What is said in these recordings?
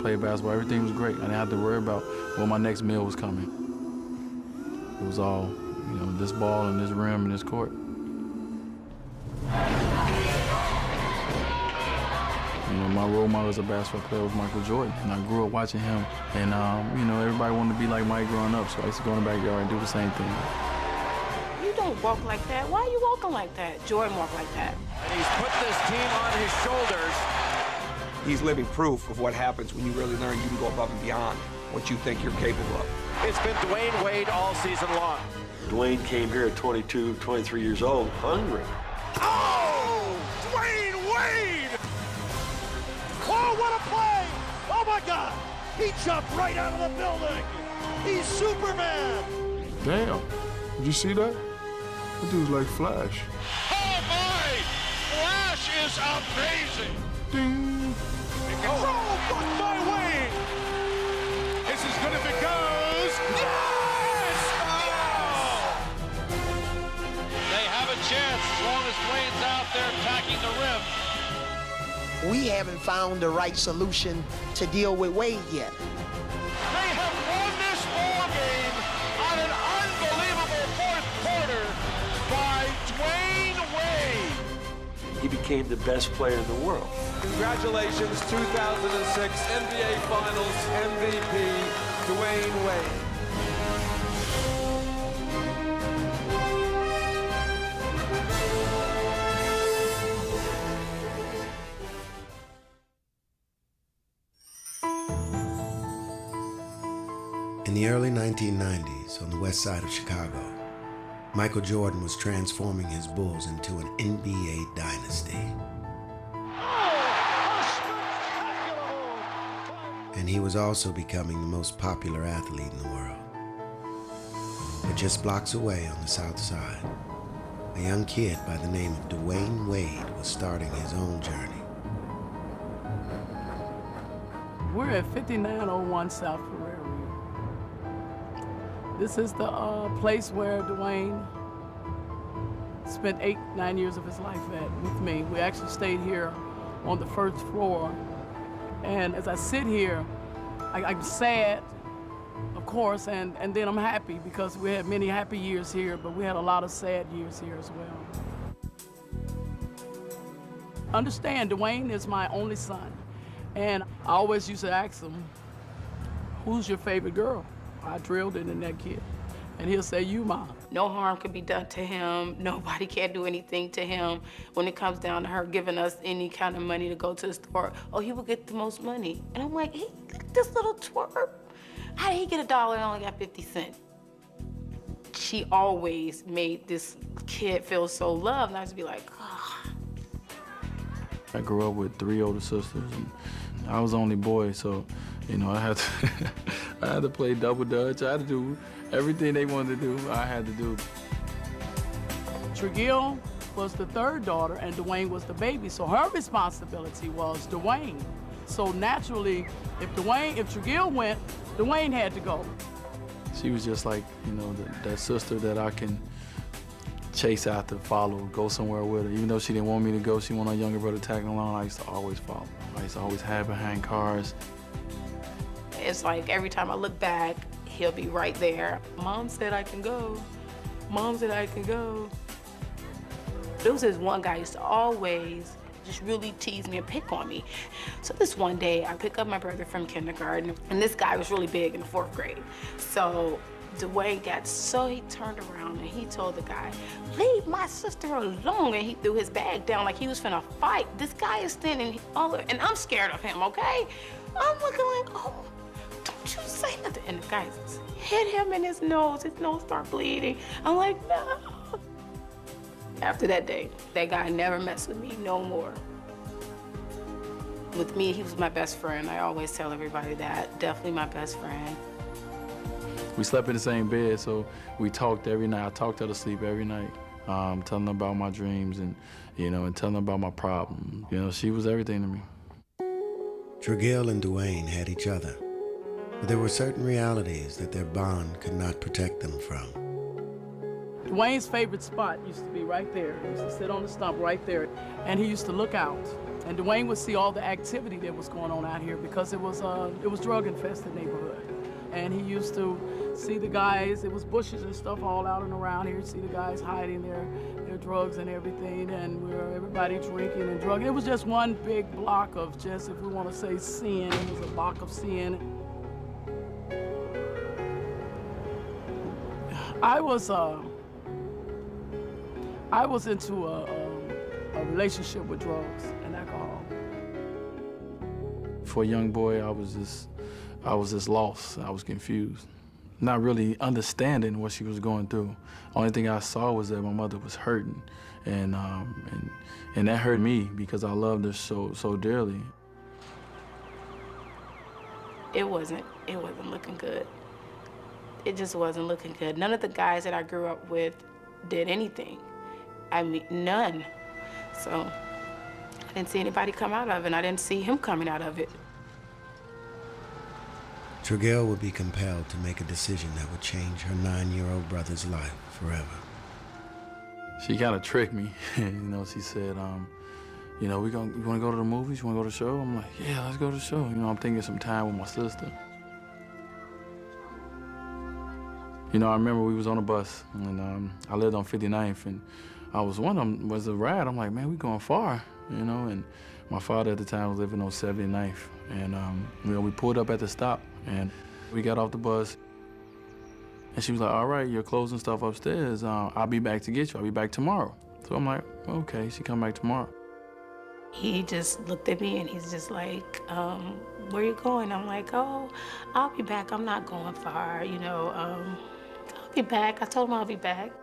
played basketball, everything was great. I didn't have to worry about when my next meal was coming. It was all, you know, this ball and this rim and this court. You know, my role model as a basketball player was Michael Jordan, and I grew up watching him. And, you know, everybody wanted to be like Mike growing up, so I used to go in the backyard and do the same thing. You don't walk like that. Why are you walking like that? Jordan walked like that. And he's put this team on his shoulders. He's living proof of what happens when you really learn you can go above and beyond what you think you're capable of. It's been Dwyane Wade all season long. Dwyane came here at 22, 23 years old, hungry. Oh! Dwyane Wade! Oh, what a play! Oh, my God! He jumped right out of the building! He's Superman! Damn. Did you see that? That dude's like Flash. Oh, my! Flash is amazing! Ding! Oh, blocked by Wade! This is good if it goes! Yes! Oh! They have a chance as long as Wayne's out there attacking the rim. We haven't found the right solution to deal with Wade yet. They have won this ball game on an unbelievable fourth quarter by Dwyane Wade. He became the best player in the world. Congratulations, 2006 NBA Finals MVP, Dwyane Wade. In the early 1990s, on the west side of Chicago, Michael Jordan was transforming his Bulls into an NBA dynasty. And he was also becoming the most popular athlete in the world. But just blocks away on the south side, a young kid by the name of Dwyane Wade was starting his own journey. We're at 5901 South Ferrari. This is the place where Dwyane spent 8-9 years of his life at with me. We actually stayed here on the first floor. And as I sit here, I'm sad, of course, and then I'm happy because we had many happy years here, but we had a lot of sad years here as well. Understand, Dwyane is my only son. And I always used to ask him, who's your favorite girl? I drilled it in that kid. And he'll say, you, Mom. No harm could be done to him. Nobody can do anything to him. When it comes down to her giving us any kind of money to go to the store, oh, he will get the most money. And I'm like, hey, this little twerp. How did he get $1 and only got 50 cents? She always made this kid feel so loved, and I used to be like, oh. I grew up with 3 older sisters, and I was the only boy, so, you know, I had to play double dutch. I had to do everything they wanted to do, I had to do. Tregill was the third daughter, and Dwyane was the baby, so her responsibility was Dwyane. So naturally, if Tregill went, Dwyane had to go. She was just like, you know, that sister that I can chase after, follow, go somewhere with her. Even though she didn't want me to go, she wanted her younger brother tagging along, I used to always follow. I used to always have behind cars. It's like every time I look back, he'll be right there. Mom said I can go. Mom said I can go. There was this one guy who used to always just really tease me and pick on me. So this one day, I pick up my brother from kindergarten, and this guy was really big in the 4th grade. So Dwyane got so he turned around and he told the guy, leave my sister alone, and he threw his bag down like he was finna fight. This guy is standing all over, and I'm scared of him, okay? I'm looking like, oh, don't you say nothing. And the guy hit him in his nose started bleeding. I'm like, no. After that day, that guy never messed with me no more. With me, he was my best friend. I always tell everybody that, definitely my best friend. We slept in the same bed, so we talked every night. I talked her to sleep every night, telling her about my dreams and, you know, and telling her about my problems. You know, she was everything to me. Tregill and Dwyane had each other, but there were certain realities that their bond could not protect them from. Dwyane's favorite spot used to be right there. He used to sit on the stump right there, and he used to look out. And Dwyane would see all the activity that was going on out here because it was drug-infested neighborhood. And he used to see the guys, it was bushes and stuff all out and around here, see the guys hiding their drugs and everything, and everybody drinking and drugging. It was just one big block of just, if we want to say sin, it was a block of sin. I was into a relationship with drugs and alcohol. For a young boy, I was just lost. I was confused, not really understanding what she was going through. Only thing I saw was that my mother was hurting, and that hurt me because I loved her so dearly. It wasn't looking good. It just wasn't looking good. None of the guys that I grew up with did anything. I mean, none. So I didn't see anybody come out of it, and I didn't see him coming out of it. Trigell would be compelled to make a decision that would change her 9-year-old brother's life forever. She kind of tricked me. She said, you want to go to the movies? You want to go to the show? I'm like, yeah, let's go to the show. I'm thinking some time with my sister. I remember we was on a bus, and I lived on 59th, and I was one of them was a ride. I'm like, man, we going far, and my father at the time was living on 79th, and we pulled up at the stop, and we got off the bus, and she was like, all right, you're closing stuff upstairs. I'll be back to get you. I'll be back tomorrow. So I'm like, okay, she come back tomorrow. He just looked at me and he's just like, where you going? I'm like, oh, I'll be back. I'm not going far, I'll be back. I told him I'll be back.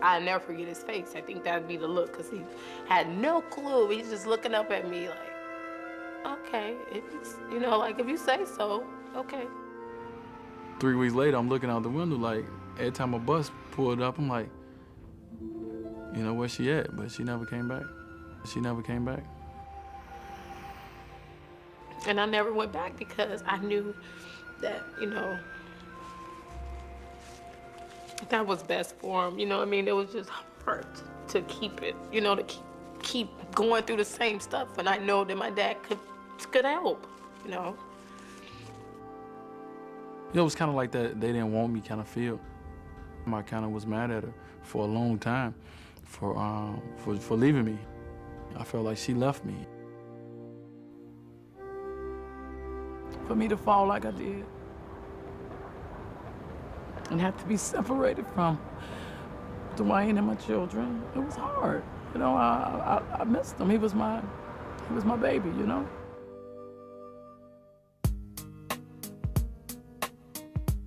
I'll never forget his face. I think that'd be the look, because he had no clue. He's just looking up at me like, okay, if you say so, okay. 3 weeks later, I'm looking out the window like, every time a bus pulled up, I'm like, where's she at? But she never came back. She never came back. And I never went back because I knew that, that was best for him. It was just hard to keep it, to keep going through the same stuff. And I know that my dad could help, It was kind of like that they didn't want me kind of feel. I kind of was mad at her for a long time for leaving me. I felt like she left me. For me to fall like I did and have to be separated from Dwyane and my children, it was hard. I missed him. He was my baby,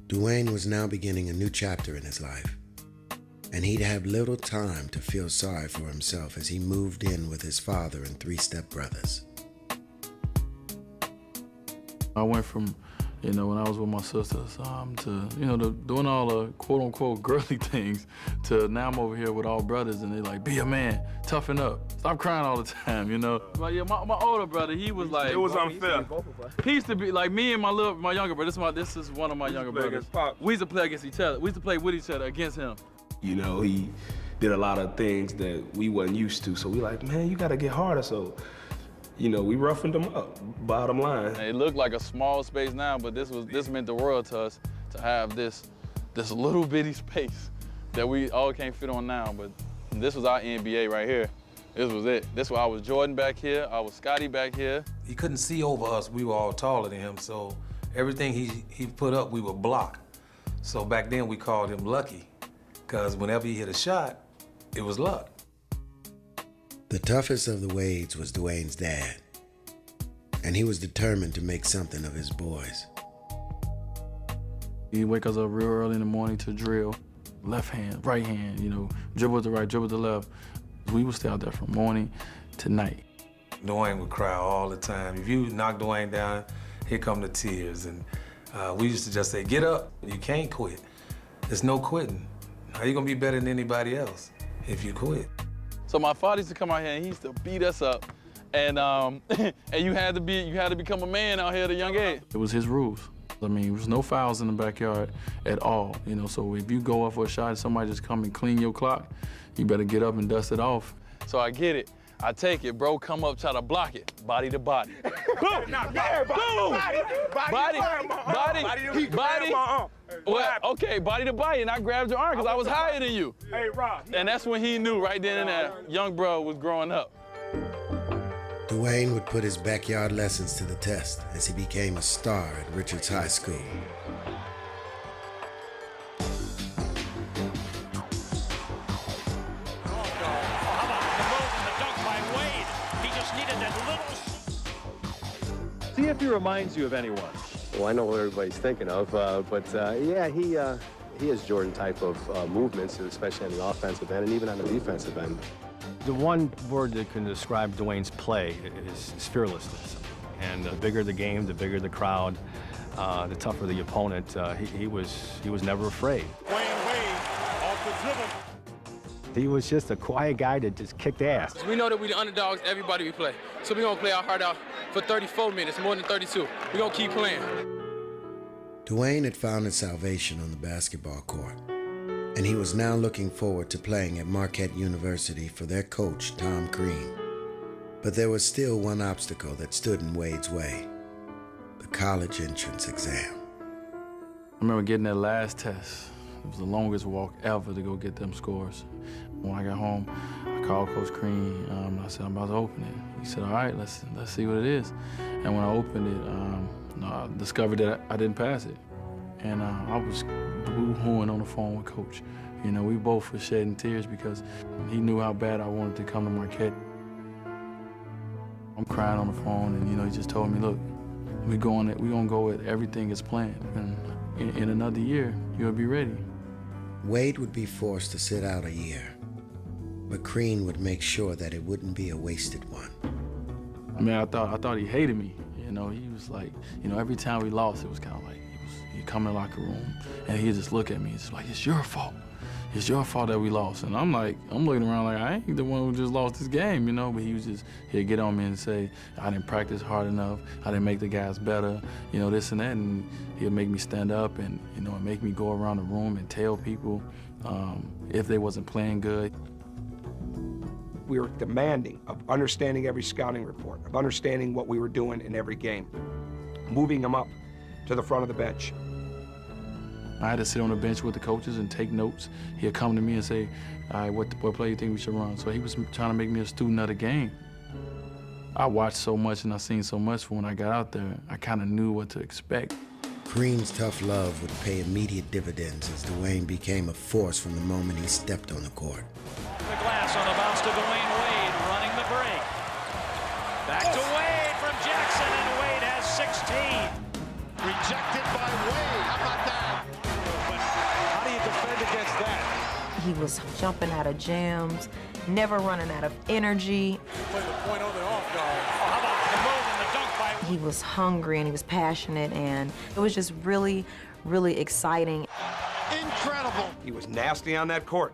Dwyane was now beginning a new chapter in his life, and he'd have little time to feel sorry for himself as he moved in with his father and 3 stepbrothers. I went from, when I was with my sisters, to, doing all the quote-unquote girly things, to now I'm over here with all brothers, and they're like, be a man, toughen up, stop crying all the time, But yeah, my older brother, he was like... It was unfair. He used to be, like, me and my younger brother, this is one of my younger brothers. We used to play against each other. We used to play with each other against him. He did a lot of things that we wasn't used to, so we like, man, you gotta get harder, so... we roughened them up, bottom line. It looked like a small space now, but this meant the world to us to have this little bitty space that we all can't fit on now, but this was our NBA right here. This was it. This was I was Jordan back here, I was Scotty back here. He couldn't see over us. We were all taller than him, so everything he put up, we would block. So back then we called him Lucky, because whenever he hit a shot, it was luck. The toughest of the Wades was Dwyane's dad, and he was determined to make something of his boys. He'd wake us up real early in the morning to drill, left hand, right hand, dribble to the right, dribble to the left. We would stay out there from morning to night. Dwyane would cry all the time. If you knock Dwyane down, here come the tears. And we used to just say, get up, you can't quit. There's no quitting. How you gonna be better than anybody else if you quit? So my father used to come out here and he used to beat us up, and and you had to become a man out here at a young age. It was his rules. I mean, there was no fouls in the backyard at all, So if you go up for a shot and somebody just come and clean your clock, you better get up and dust it off. So I get it. I take it, bro. Come up, try to block it. Body to body. Boom! Boom! Body. Well, okay, body to body, and I grabbed your arm because I was higher than you. Hey, Rob. And that's when he knew right then and there, young bro was growing up. Dwyane would put his backyard lessons to the test as he became a star at Richards High School. See if he reminds you of anyone. Well, I know what everybody's thinking of, but yeah, he has Jordan type of movements, especially on the offensive end and even on the defensive end. The one word that can describe Dwyane's play is fearlessness. And the bigger the game, the bigger the crowd, the tougher the opponent. He was never afraid. Dwyane Wade off the dribble. He was just a quiet guy that just kicked ass. We know that we're the underdogs, everybody we play. So we're going to play our heart out for 34 minutes, more than 32. We're going to keep playing. Dwyane had found his salvation on the basketball court, and he was now looking forward to playing at Marquette University for their coach, Tom Crean. But there was still one obstacle that stood in Wade's way: the college entrance exam. I remember getting that last test. It was the longest walk ever to go get them scores. When I got home, I called Coach Crean. I said, I'm about to open it. He said, all right, let's see what it is. And when I opened it, I discovered that I didn't pass it. And I was boo-hooing on the phone with Coach. You know, we both were shedding tears because he knew how bad I wanted to come to Marquette. I'm crying on the phone, and you know, he just told me, look, we're gonna go with everything as planned. And in another year, you'll be ready. Wade would be forced to sit out a year, but Crean would make sure that it wouldn't be a wasted one. I mean, I thought he hated me. You know, he was like, you know, every time we lost, it was kind of like he'd come in the locker room and he'd just look at me. It's like, it's your fault. It's your fault that we lost. And I'm looking around like, I ain't the one who just lost this game, you know? But he'd get on me and say, I didn't practice hard enough. I didn't make the guys better, you know, this and that. And he'd make me stand up and, you know, make me go around the room and tell people if they wasn't playing good. We were demanding of understanding every scouting report, of understanding what we were doing in every game, moving them up to the front of the bench. I had to sit on the bench with the coaches and take notes. He'd come to me and say, all right, what play you think we should run? So he was trying to make me a student of the game. I watched so much and I seen so much, for when I got out there, I kind of knew what to expect. Crean's tough love would pay immediate dividends as Dwyane became a force from the moment he stepped on the court. The glass on the bounce to Dwyane Wade, running the break. Back to Wade from Jackson, and Wade has 16. Rejected by Wade. How about that? But how do you defend against that? He was jumping out of jams, never running out of energy. Play the point on the off guard. Oh, how about the move and the dunk by? He was hungry and he was passionate, and it was just really, really exciting. Incredible. He was nasty on that court.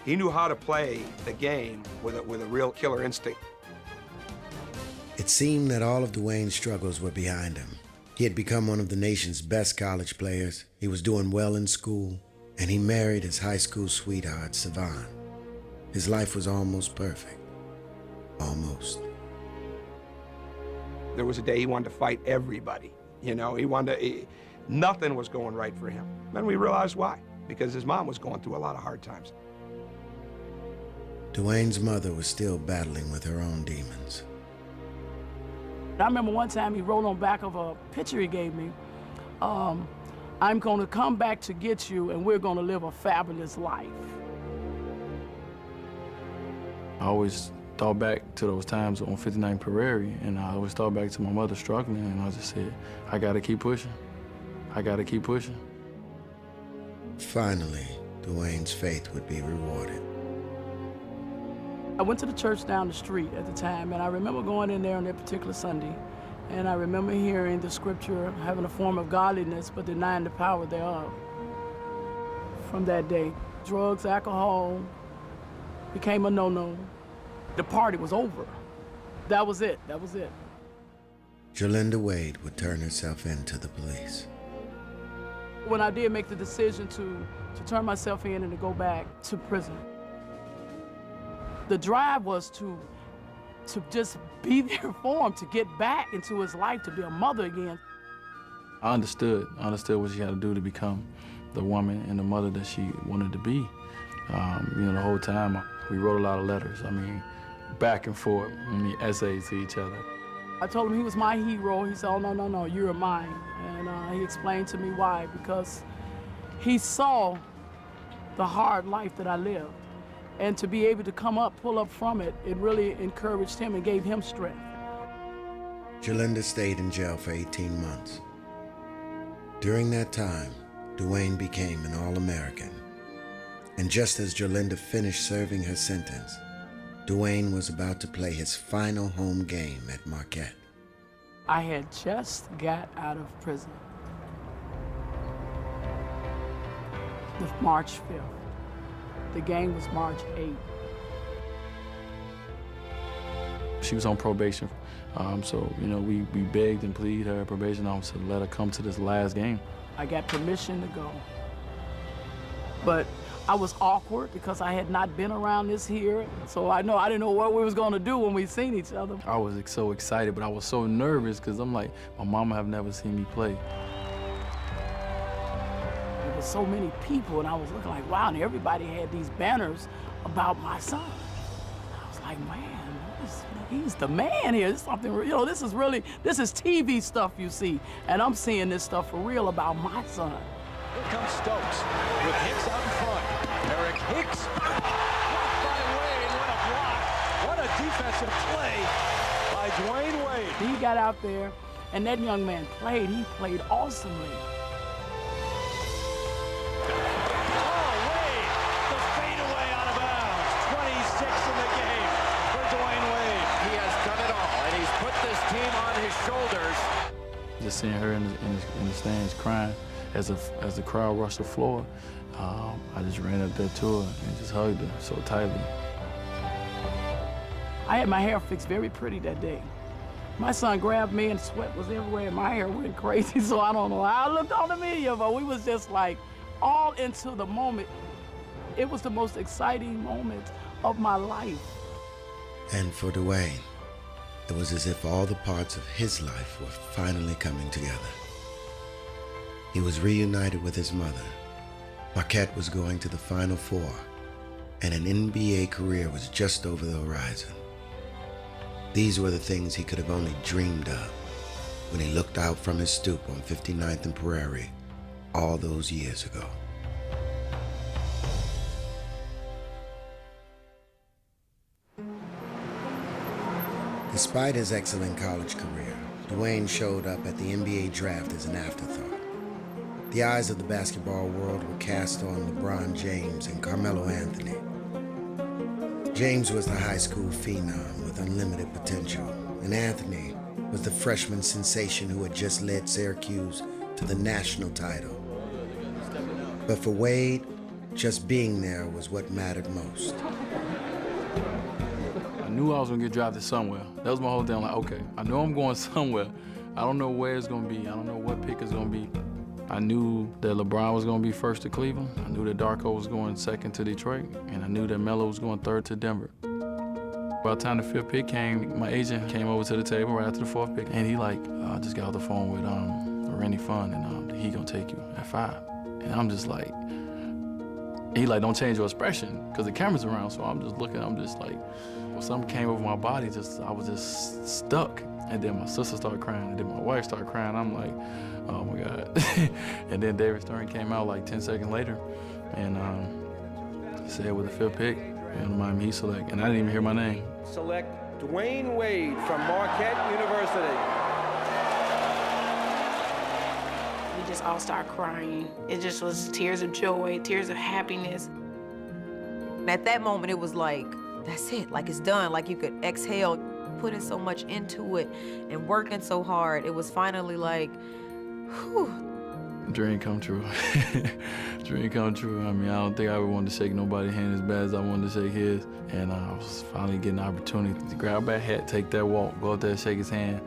He knew how to play the game with a real killer instinct. It seemed that all of Dwyane's struggles were behind him. He had become one of the nation's best college players. He was doing well in school, and he married his high school sweetheart, Savon. His life was almost perfect. Almost. There was a day he wanted to fight everybody. You know, nothing was going right for him. Then we realized why, because his mom was going through a lot of hard times. Dwyane's mother was still battling with her own demons. I remember one time he wrote on the back of a picture he gave me, I'm gonna come back to get you and we're gonna live a fabulous life. I always thought back to those times on 59 Prairie, and I always thought back to my mother struggling, and I just said, I gotta keep pushing. I gotta keep pushing. Finally, Dwyane's faith would be rewarded. I went to the church down the street at the time, and I remember going in there on that particular Sunday, and I remember hearing the scripture, having a form of godliness, but denying the power thereof. From that day, drugs, alcohol became a no-no. The party was over. That was it. That was it. Jolinda Wade would turn herself in to the police. When I did make the decision to turn myself in and to go back to prison, the drive was to to just be there for him, to get back into his life, to be a mother again. I understood what she had to do to become the woman and the mother that she wanted to be. You know, the whole time we wrote a lot of letters. I mean, back and forth, essays to each other. I told him he was my hero. He said, oh, no, no, no, you're mine. And he explained to me why, because he saw the hard life that I lived. And to be able to pull up from it, it really encouraged him and gave him strength. Jolinda stayed in jail for 18 months. During that time, Dwyane became an All-American. And just as Jolinda finished serving her sentence, Dwyane was about to play his final home game at Marquette. I had just got out of prison. March 5th. The game was March 8th. She was on probation, so you know we begged and pleaded her probation officer to let her come to this last game. I got permission to go, but I was awkward because I had not been around this here, so I didn't know what we was going to do when we seen each other. I was so excited, but I was so nervous because I'm like, my mama have never seen me play. There was so many people, and I was looking like, wow, and everybody had these banners about my son. I was like, man, he's the man here. This is something, you know, this is TV stuff you see, and I'm seeing this stuff for real about my son. Here comes Stokes with Hicks out in front. Eric Hicks, blocked by Wade. What a block. What a defensive play by Dwyane Wade. He got out there, and that young man played. He played awesomely. Oh, Wade, the fadeaway out of bounds. 26 in the game for Dwyane Wade. He has done it all, and he's put this team on his shoulders. Just seeing her in the stands crying as the crowd rushed the floor, I just ran up there to her and just hugged her so tightly. I had my hair fixed very pretty that day. My son grabbed me and sweat was everywhere and my hair went crazy, so I don't know how I looked on the media, but we was just like all into the moment. It was the most exciting moment of my life. And for Dwyane, it was as if all the parts of his life were finally coming together. He was reunited with his mother. Marquette was going to the Final Four, and an NBA career was just over the horizon. These were the things he could have only dreamed of when he looked out from his stoop on 59th and Prairie all those years ago. Despite his excellent college career, Dwyane showed up at the NBA draft as an afterthought. The eyes of the basketball world were cast on LeBron James and Carmelo Anthony. James was the high school phenom with unlimited potential, and Anthony was the freshman sensation who had just led Syracuse to the national title. But for Wade, just being there was what mattered most. I knew I was gonna get drafted somewhere. That was my whole thing. I'm like, okay, I know I'm going somewhere. I don't know where it's gonna be. I don't know what pick it's gonna be. I knew that LeBron was gonna be first to Cleveland. I knew that Darko was going second to Detroit, and I knew that Melo was going third to Denver. By the time the fifth pick came, my agent came over to the table right after the fourth pick, and he like, I just got off the phone with Randy Funn, and he gonna take you at 5. And I'm just like, he like, don't change your expression, because the camera's around, so I'm just looking, I'm just like, well, something came over my body, I was just stuck. And then my sister started crying, and then my wife started crying. I'm like, oh my God. And then David Stern came out like 10 seconds later, and he said with the 5th pick, and Miami Heat select, and I didn't even hear my name. Select Dwyane Wade from Marquette University. We just all started crying. It just was tears of joy, tears of happiness. And at that moment, it was like, that's it, like it's done, like you could exhale. Putting so much into it and working so hard, it was finally like, whew. Dream come true. Dream come true. I mean, I don't think I ever wanted to shake nobody's hand as bad as I wanted to shake his. And I was finally getting an opportunity to grab that hat, take that walk, go up there and shake his hand.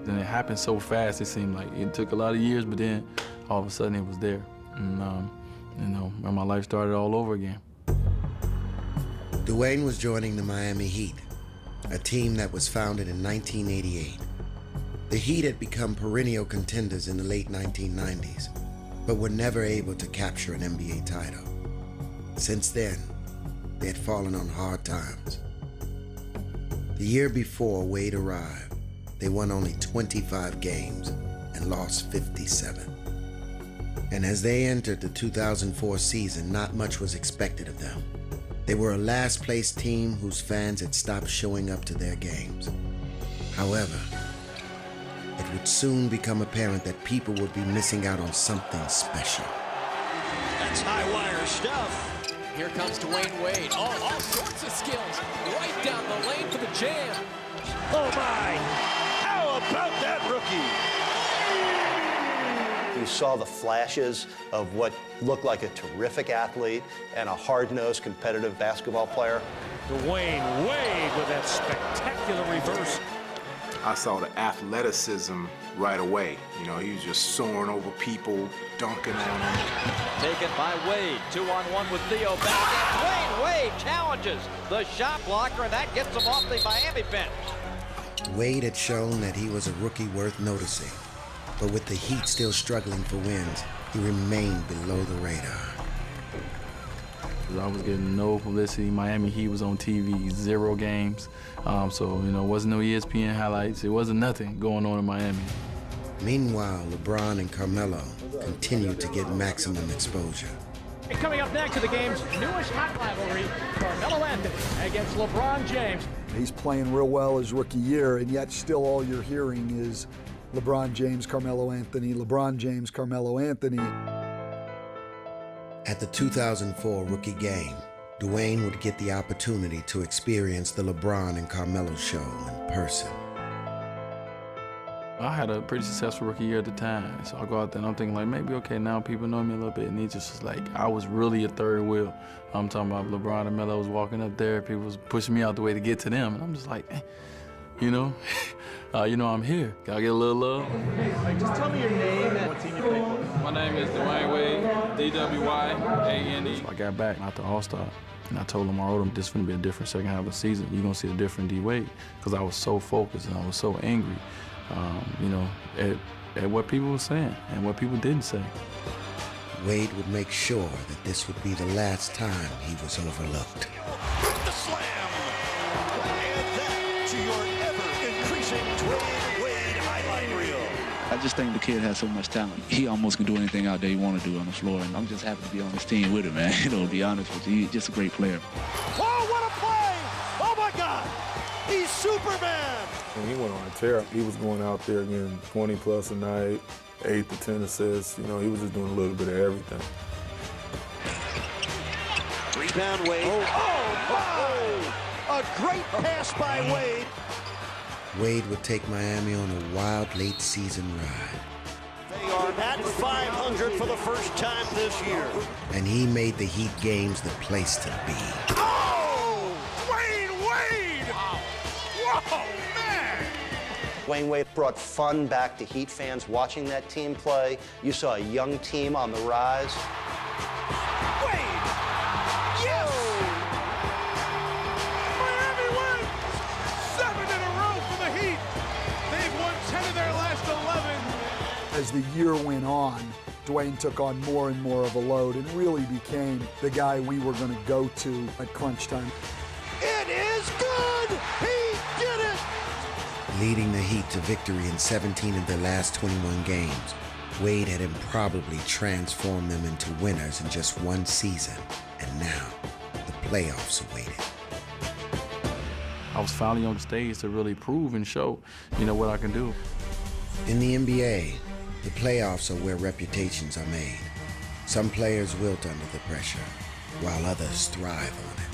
And it happened so fast, it seemed like it took a lot of years, but then all of a sudden it was there. And, you know, when my life started all over again. Dwyane was joining the Miami Heat, a team that was founded in 1988. The Heat had become perennial contenders in the late 1990s, but were never able to capture an NBA title. Since then, they had fallen on hard times. The year before Wade arrived, they won only 25 games and lost 57. And as they entered the 2004 season, not much was expected of them. They were a last-place team whose fans had stopped showing up to their games. However, it would soon become apparent that people would be missing out on something special. That's high-wire stuff. Here comes Dwyane Wade. Oh, all sorts of skills. Right down the lane for the jam. Oh, my. How about that rookie? You saw the flashes of what looked like a terrific athlete and a hard-nosed competitive basketball player. Dwyane Wade with that spectacular reverse. I saw the athleticism right away. You know, he was just soaring over people, dunking on them. Taken by Wade. 2-on-1 with Theo back. Dwyane Wade challenges the shot blocker, and that gets him off the Miami bench. Wade had shown that he was a rookie worth noticing, but with the Heat still struggling for wins, he remained below the radar. I was getting no publicity. Miami Heat was on TV, 0 games. So, you know, wasn't no ESPN highlights. It wasn't nothing going on in Miami. Meanwhile, LeBron and Carmelo continued to get maximum exposure. And coming up next to the game's newest hot rivalry, Carmelo Anthony against LeBron James. He's playing real well his rookie year, and yet still all you're hearing is LeBron James, Carmelo Anthony, LeBron James, Carmelo Anthony. At the 2004 rookie game, Dwyane would get the opportunity to experience the LeBron and Carmelo show in person. I had a pretty successful rookie year at the time, so I go out there and I'm thinking like, maybe, okay, now people know me a little bit, and it just was like, I was really a third wheel. I'm talking about LeBron and Melo was walking up there, people was pushing me out the way to get to them, and I'm just like, you know, I'm here. Gotta get a little love. Just tell me your name and what team you play for. My name is Dwyane Wade, D-W-Y-A-N-E. So I got back after All-Star, and I told him, I wrote him, this is gonna be a different second half of the season. You're gonna see a different D-Wade, because I was so focused and I was so angry, you know, at what people were saying and what people didn't say. Wade would make sure that this would be the last time he was overlooked. The slam! Add that to your ever-increasing Dwyane Wade highlight reel. I just think the kid has so much talent. He almost can do anything out there he want to do on the floor, and I'm just happy to be on this team with him, man. You know, to be honest with you, he's just a great player. Oh, what a play! Oh, my God! He's Superman! When he went on a tear, he was going out there getting 20+ a night, 8 to 10 assists. You know, he was just doing a little bit of everything. Rebound Wade. Oh, my! A great pass by Wade. Wade would take Miami on a wild late season ride. They are at 500 for the first time this year. And he made the Heat games the place to be. Oh! Dwyane Wade! Wow. Whoa, man! Dwyane Wade brought fun back to Heat fans watching that team play. You saw a young team on the rise. Wade! Yes! Miami wins! 7 in a row for the Heat. They've won 10 of their last 11. As the year went on, Dwyane took on more and more of a load and really became the guy we were going to go to at crunch time. It is good! He did it! Leading the Heat to victory in 17 of their last 21 games, Wade had improbably transformed them into winners in just one season, and now the playoffs awaited. I was finally on the stage to really prove and show, you know, what I can do. In the NBA, the playoffs are where reputations are made. Some players wilt under the pressure, while others thrive on it.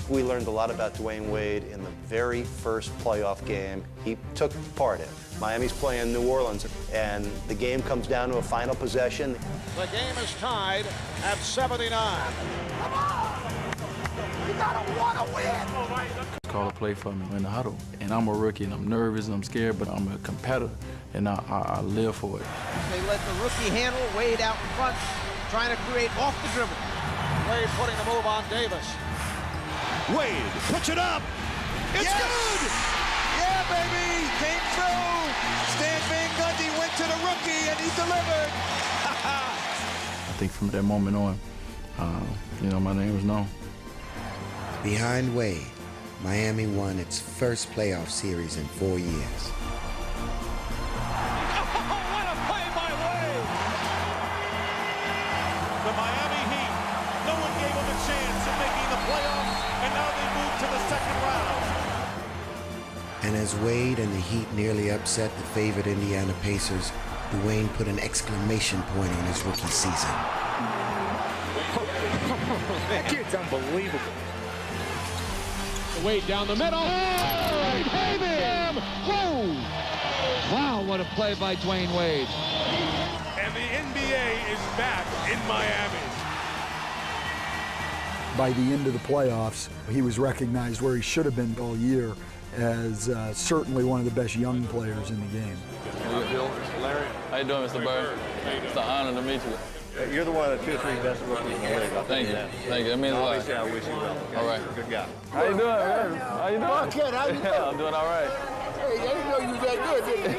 We learned a lot about Dwyane Wade in the very first playoff game he took part in. Miami's playing New Orleans, and the game comes down to a final possession. The game is tied at 79. Come on! You gotta want to win! Call a play for me in the huddle. And I'm a rookie, and I'm nervous, and I'm scared, but I'm a competitor, and I live for it. They let the rookie handle Wade out in front, trying to create off the dribble. Wade putting the move on Davis. Wade puts it up. It's good! Yeah, baby! Came through! Stan Van Gundy went to the rookie, and he delivered! I think from that moment on, you know, my name was known. Behind Wade, Miami won its first playoff series in 4 years. What a play by Wade! The Miami Heat, no one gave them a chance of making the playoffs, and now they move to the second round. And as Wade and the Heat nearly upset the favored Indiana Pacers, Dwyane put an exclamation point on his rookie season. That kid's unbelievable. Wade down the middle. Oh, baby! Whoa! Wow, what a play by Dwyane Wade. And the NBA is back in Miami. By the end of the playoffs, he was recognized where he should have been all year as certainly one of the best young players in the game. Larry. How you doing, Mr. Bird? It's an honor to meet you. You're the one of the 2 or 3 best rookies in the league. Thank you. Thank you. That means a lot. Obviously, I wish you well. Okay? All right. You're a good guy. How you doing, man? How you doing? Oh, kid, how you doing? Yeah, I'm doing all right. Hey, I didn't know you were that good, didn't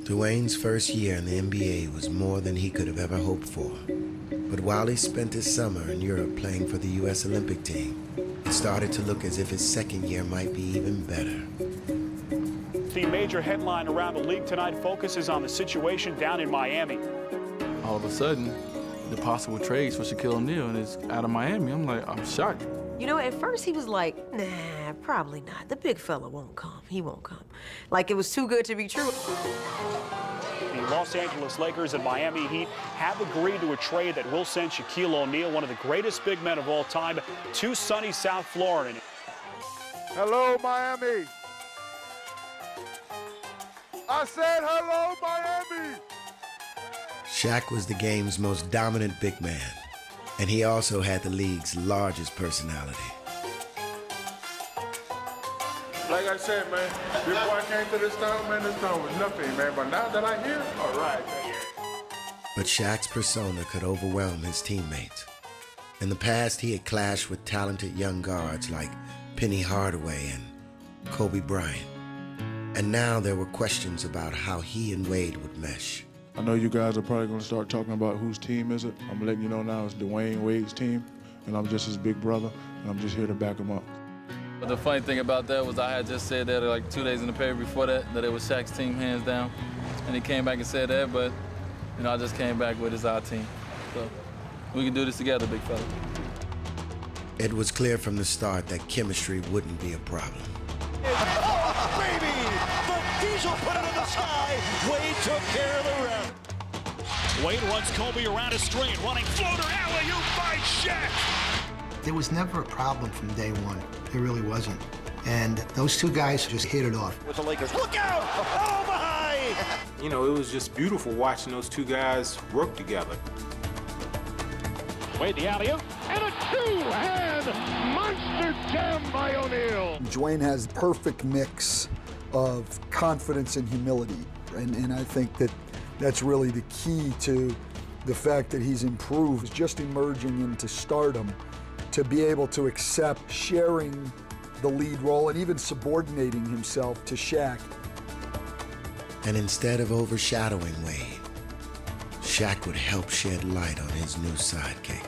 you? Dwyane's first year in the NBA was more than he could have ever hoped for. But while he spent his summer in Europe playing for the U.S. Olympic team, it started to look as if his second year might be even better. The major headline around the league tonight focuses on the situation down in Miami. All of a sudden, the possible trades for Shaquille O'Neal and it's out of Miami. I'm shocked. You know, at first he was like, nah, probably not. The big fella won't come. He won't come. Like it was too good to be true. The Los Angeles Lakers and Miami Heat have agreed to a trade that will send Shaquille O'Neal, one of the greatest big men of all time, to sunny South Florida. Hello, Miami. I said hello, Miami. Shaq was the game's most dominant big man, and he also had the league's largest personality. Like I said, man, before I came to this town, man, this town was nothing, man. But now that I'm here, all right. But Shaq's persona could overwhelm his teammates. In the past, he had clashed with talented young guards like Penny Hardaway and Kobe Bryant. And now there were questions about how he and Wade would mesh. I know you guys are probably going to start talking about whose team is it. I'm letting you know now it's Dwyane Wade's team, and I'm just his big brother, and I'm just here to back him up. But the funny thing about that was I had just said that like 2 days in the paper before that it was Shaq's team hands down. And he came back and said that, but you know, I just came back with it's our team. So we can do this together, big fella. It was clear from the start that chemistry wouldn't be a problem. Oh, baby! The Diesel put it in the sky. Wade took care of the rest. Wade runs Kobe around a screen, running floater alley-oop by Shaq. There was never a problem from day one. There really wasn't. And those two guys just hit it off. With the Lakers, look out! Oh, my! You know, it was just beautiful watching those two guys work together. Wade the alley-oop, and a two-hand monster jam by O'Neal. Dwyane has the perfect mix of confidence and humility. And I think that that's really the key to the fact that he's improved, just emerging into stardom, to be able to accept sharing the lead role and even subordinating himself to Shaq. And instead of overshadowing Wade, Shaq would help shed light on his new sidekick.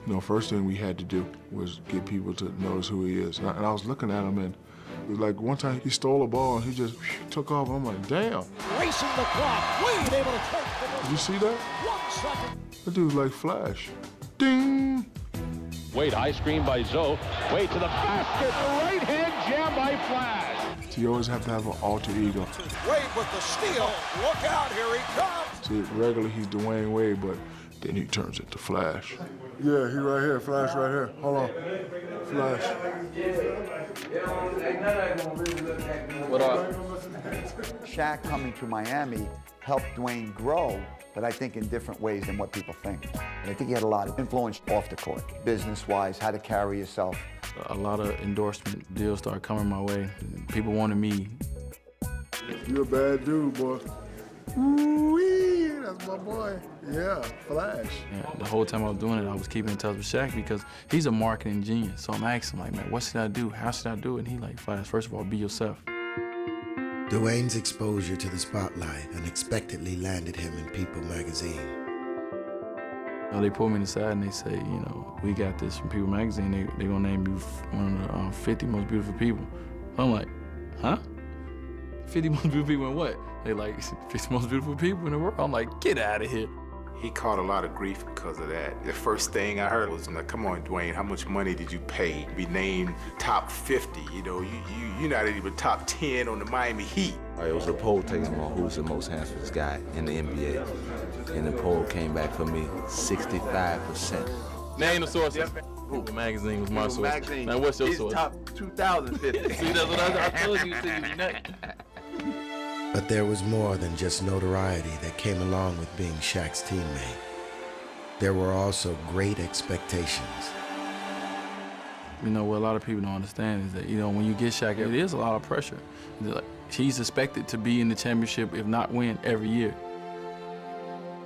You know, first thing we had to do was get people to notice who he is. And I was looking at him, and it was like one time he stole a ball and he just took off. I'm like, damn. Racing the clock. Wade able to take the... Did you see that? 1 second. That dude's like Flash. Ding! Wade high screen by Zoe. Wade to the basket. Right hand jam by Flash. So you always have to have an alter ego. Wade with the steal. Look out, here he comes. See, regularly he's Dwyane Wade, but then he turns into Flash. Yeah, he right here, Flash right here. Hold on. Flash. What up? Shaq coming to Miami helped Dwyane grow, but I think in different ways than what people think. And I think he had a lot of influence off the court, business-wise, how to carry yourself. A lot of endorsement deals started coming my way. People wanted me. You're a bad dude, boy. Ooh-wee. that's my boy. Yeah, Flash. Yeah, the whole time I was doing it, I was keeping in touch with Shaq because he's a marketing genius. So I'm asking him, like, man, what should I do? How should I do it? And he like, Flash, first of all, be yourself. Dwyane's exposure to the spotlight unexpectedly landed him in People magazine. They pulled me aside and they say, you know, we got this from People magazine. They're gonna name you one of the 50 most beautiful people. I'm like, huh? 50 most beautiful people in what? They like 50 most beautiful people in the world. I'm like, get out of here. He caught a lot of grief because of that. The first thing I heard was, come on, Dwyane, how much money did you pay to be named top 50? You know, you're not even top 10 on the Miami Heat. It was a poll taken on who's the most handsome guy in the NBA. And the poll came back for me, 65%. Name the source. The magazine was my source. Magazine. Now what's your He's source? top 2050. See, that's what I told you. But there was more than just notoriety that came along with being Shaq's teammate. There were also great expectations. You know, what a lot of people don't understand is that, you know, when you get Shaq, it is a lot of pressure. Like, he's expected to be in the championship, if not win, every year.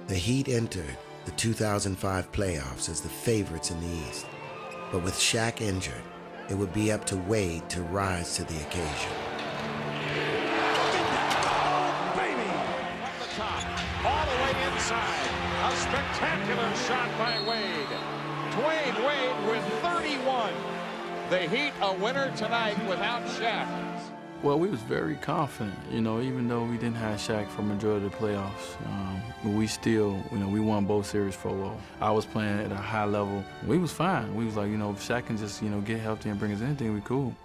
The Heat entered the 2005 playoffs as the favorites in the East. But with Shaq injured, it would be up to Wade to rise to the occasion. All the way inside. A spectacular shot by Wade. Dwyane Wade with 31. The Heat a winner tonight without Shaq. Well, we was very confident, you know, even though we didn't have Shaq for the majority of the playoffs. We still, you know, we won both series 4-0. I was playing at a high level. We was fine. We was like, you know, if Shaq can just, you know, get healthy and bring us anything, we cool.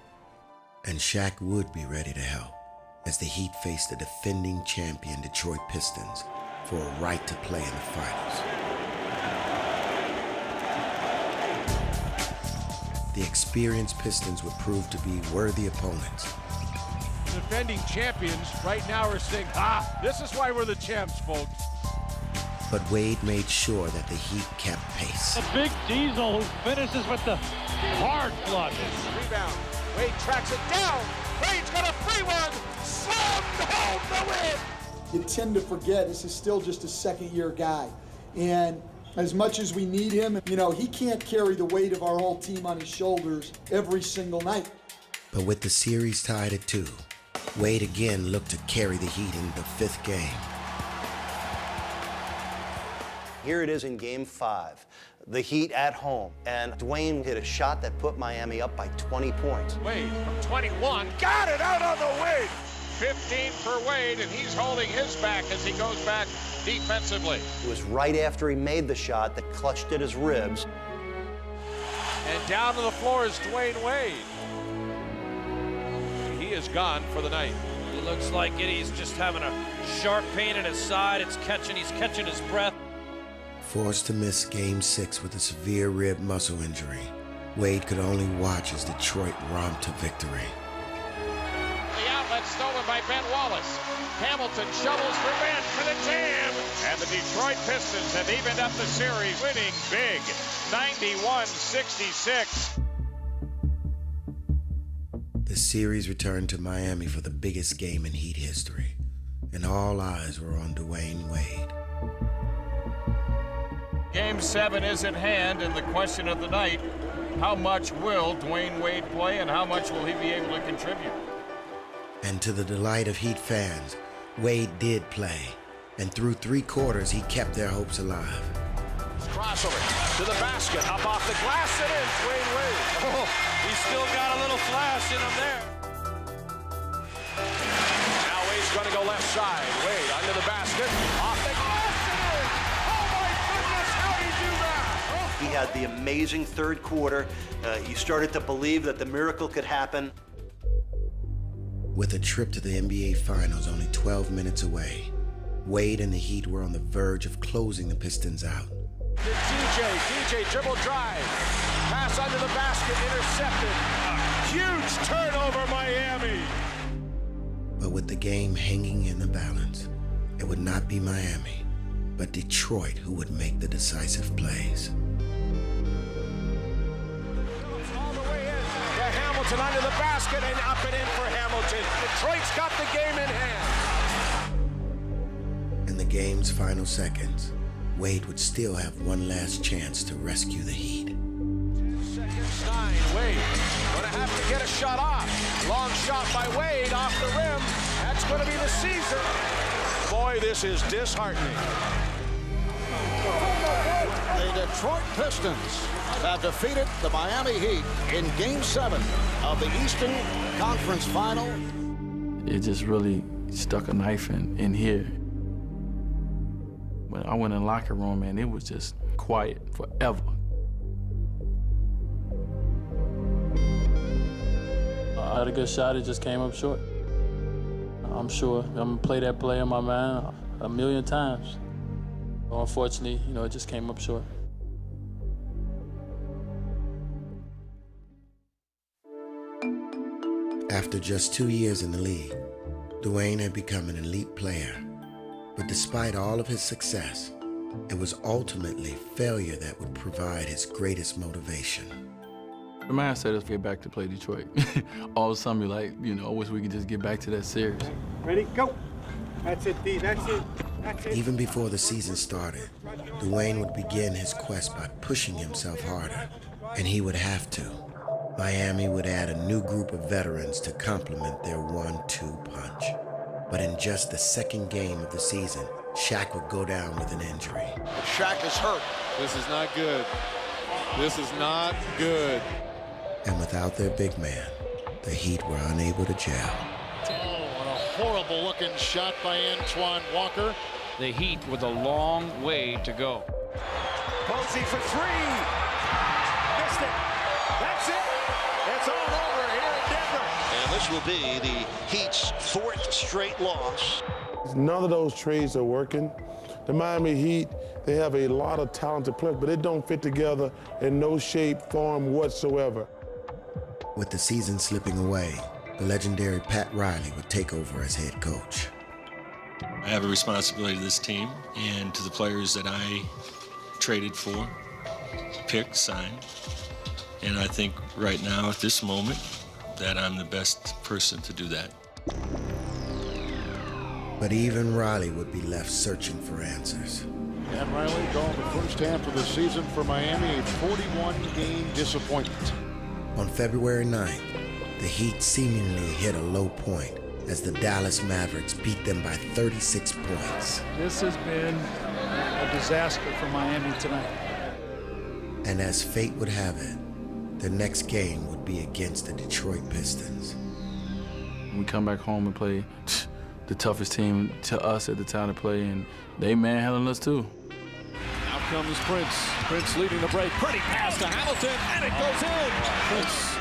And Shaq would be ready to help as the Heat faced the defending champion Detroit Pistons for a right to play in the finals. The experienced Pistons would prove to be worthy opponents. Defending champions right now are saying, this is why we're the champs, folks. But Wade made sure that the Heat kept pace. The big diesel who finishes with the hard flush. Rebound. Wade tracks it down. Wade's got a free one. Slammed home the win. You tend to forget this is still just a second-year guy. And as much as we need him, you know, he can't carry the weight of our whole team on his shoulders every single night. But with the series tied at 2, Wade again looked to carry the Heat in the 5th game. Here it is in Game 5, the Heat at home, and Dwyane hit a shot that put Miami up by 20 points. Wade from 21, got it out on the wing. 15 for Wade, and he's holding his back as he goes back defensively. It was right after he made the shot that clutched at his ribs. And down to the floor is Dwyane Wade. He is gone for the night. He looks like it. He's just having a sharp pain in his side. He's catching his breath. Forced to miss Game 6 with a severe rib muscle injury, Wade could only watch as Detroit romped to victory. The outlet stolen by Ben Wallace. Hamilton shovels revenge for the Jam. And the Detroit Pistons have evened up the series, winning big, 91-66. The series returned to Miami for the biggest game in Heat history, and all eyes were on Dwyane Wade. Game 7 is at hand, and the question of the night, how much will Dwyane Wade play and how much will he be able to contribute? And to the delight of Heat fans, Wade did play, and through 3 quarters, he kept their hopes alive. Crossover to the basket, up off the glass, it is Dwyane Wade. Oh, he's still got a little flash in him there. Now Wade's going to go left side. Wade under the basket, off the glass, it is. Oh my goodness, how did he do that? He had the amazing 3rd quarter. You started to believe that the miracle could happen. With a trip to the NBA Finals only 12 minutes away, Wade and the Heat were on the verge of closing the Pistons out. To DJ dribble drive, pass under the basket, intercepted. A huge turnover, Miami. But with the game hanging in the balance, it would not be Miami, but Detroit who would make the decisive plays. All the way in to Hamilton under the basket and up and in for Hamilton. Detroit's got the game in hand. And the game's final seconds, Wade would still have one last chance to rescue the Heat. 9, Wade gonna have to get a shot off. Long shot by Wade off the rim. That's gonna be the Caesar. Boy, this is disheartening. The Detroit Pistons have defeated the Miami Heat in Game 7 of the Eastern Conference Final. It just really stuck a knife in here. When I went in the locker room, man, it was just quiet forever. I had a good shot, it just came up short. I'm sure I'm gonna play that play in my mind a million times. Unfortunately, it just came up short. After just 2 years in the league, Dwyane had become an elite player. But despite all of his success, it was ultimately failure that would provide his greatest motivation. The mindset is get back to play Detroit. All of a sudden, you're like, I wish we could just get back to that series. Ready, go. That's it, D, that's it. That's it. Even before the season started, Dwyane would begin his quest by pushing himself harder, and he would have to. Miami would add a new group of veterans to complement their 1-2 punch. But in just the second game of the season, Shaq would go down with an injury. Shaq is hurt. This is not good. This is not good. And without their big man, the Heat were unable to gel. Oh, and a horrible-looking shot by Antoine Walker. The Heat with a long way to go. Posey for 3. Missed it. That's it. It's all over here in Denver. And this will be the Heat's 4th straight loss. None of those trades are working. The Miami Heat, they have a lot of talented players, but it don't fit together in no shape, form whatsoever. With the season slipping away, the legendary Pat Riley would take over as head coach. I have a responsibility to this team and to the players that I traded for, picked, signed. And I think right now, at this moment, that I'm the best person to do that. But even Riley would be left searching for answers. And Riley called the first half of the season for Miami a 41-game disappointment. On February 9th, the Heat seemingly hit a low point as the Dallas Mavericks beat them by 36 points. This has been a disaster for Miami tonight. And as fate would have it, the next game would be against the Detroit Pistons. We come back home and play the toughest team to us at the time to play, and they manhandling us too. Now comes Prince. Prince leading the break. Pretty pass to Hamilton, and it goes in. Prince.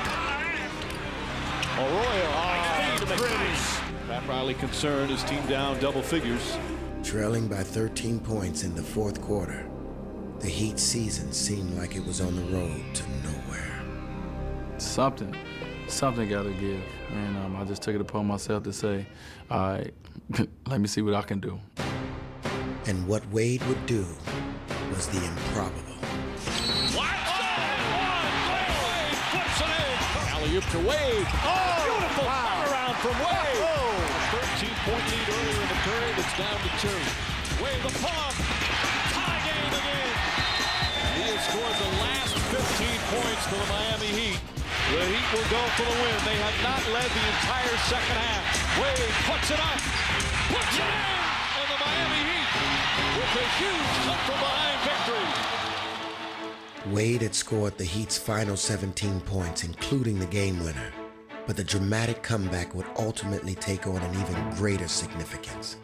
Arroyo. Pat Riley concerned, his team down double figures. Trailing by 13 points in the fourth quarter, the Heat season seemed like it was on the road to nowhere. Something got to give, and I just took it upon myself to say, all right, let me see what I can do. And what Wade would do was the improbable. Alley-oop to Wade. Oh, beautiful turnaround from Wade. 13-point lead earlier in the period. It's down to 2. Wade the pump. Tie game again. He has scored the last 15 points for the Miami Heat. The Heat will go for the win. They have not led the entire second half. Wade puts it up. Puts it in. And the Miami Heat with a huge come-from-behind victory. Wade had scored the Heat's final 17 points, including the game winner. But the dramatic comeback would ultimately take on an even greater significance.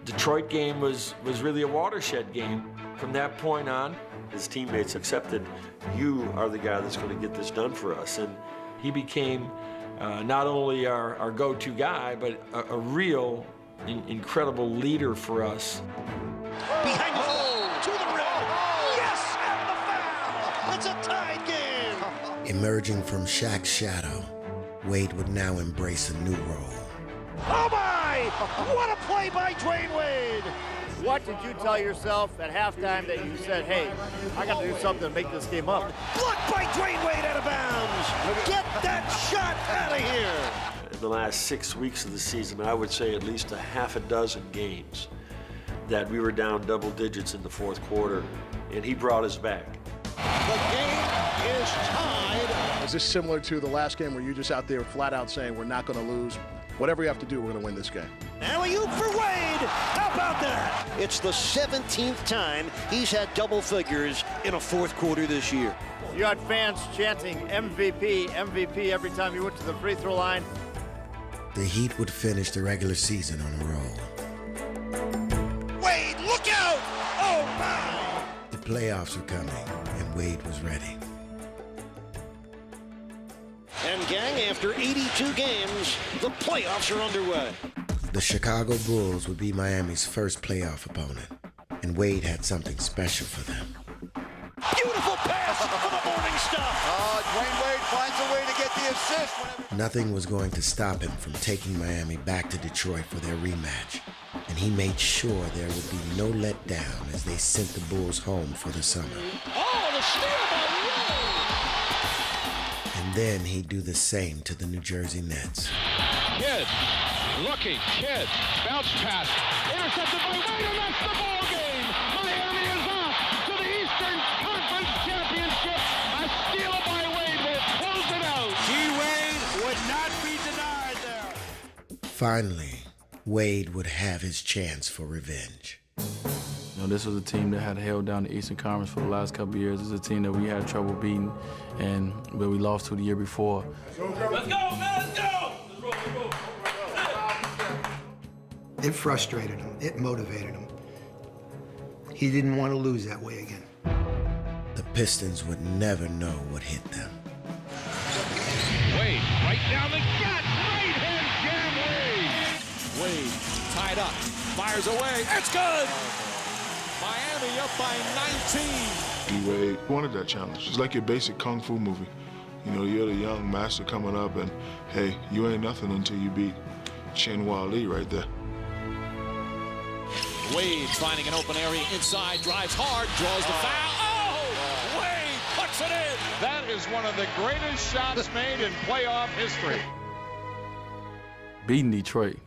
Detroit game was really a watershed game. From that point on, his teammates accepted, you are the guy that's going to get this done for us. And he became not only our go-to guy, but a real incredible leader for us. Behind the to the rim. Yes, and the foul. It's a tied game. Emerging from Shaq's shadow, Wade would now embrace a new role. Oh my! What a play by Dwyane Wade! What did you tell yourself at halftime that you said, hey, I got to do something to make this game up? Blocked by Dwyane Wade out of bounds. Get that shot out of here. In the last 6 weeks of the season, I would say at least a half a dozen games that we were down double digits in the fourth quarter, and he brought us back. The game is tied. Is this similar to the last game where you just out there flat out saying we're not going to lose? Whatever we have to do, we're going to win this game. Alley-oop for Wade. How about that? It's the 17th time he's had double figures in a fourth quarter this year. You had fans chanting MVP, MVP every time you went to the free throw line. The Heat would finish the regular season on a roll. Wade, look out! Oh, my! The playoffs were coming, and Wade was ready. And gang, after 82 games, the playoffs are underway. The Chicago Bulls would be Miami's first playoff opponent, and Wade had something special for them. Beautiful pass for the morning stuff. Dwyane Wade finds a way to get the assist. Nothing was going to stop him from taking Miami back to Detroit for their rematch, and he made sure there would be no letdown as they sent the Bulls home for the summer. Oh, the steal by Wade! And then he'd do the same to the New Jersey Nets. Kidd, looking, Kidd, bounce pass, intercepted by Wade, and that's the ball game. Miami is off to the Eastern Conference Championship. A steal by Wade will close it out. D-Wade would not be denied there. Finally, Wade would have his chance for revenge. You know, this was a team that had held down the Eastern Conference for the last couple of years. It's a team that we had trouble beating, but we lost to the year before. Let's go, man, let's go! It frustrated him. It motivated him. He didn't want to lose that way again. The Pistons would never know what hit them. Wade, right down the gut, right hand jam Wade. Wade tied up, fires away, it's good! Miami up by 19. D-Wade wanted that challenge. It's like your basic kung fu movie. You know, you're the young master coming up, and hey, you ain't nothing until you beat Chinhua Lee right there. Wade finding an open area inside, drives hard, draws the foul. Oh! Wade puts it in! That is one of the greatest shots made in playoff history. Beating Detroit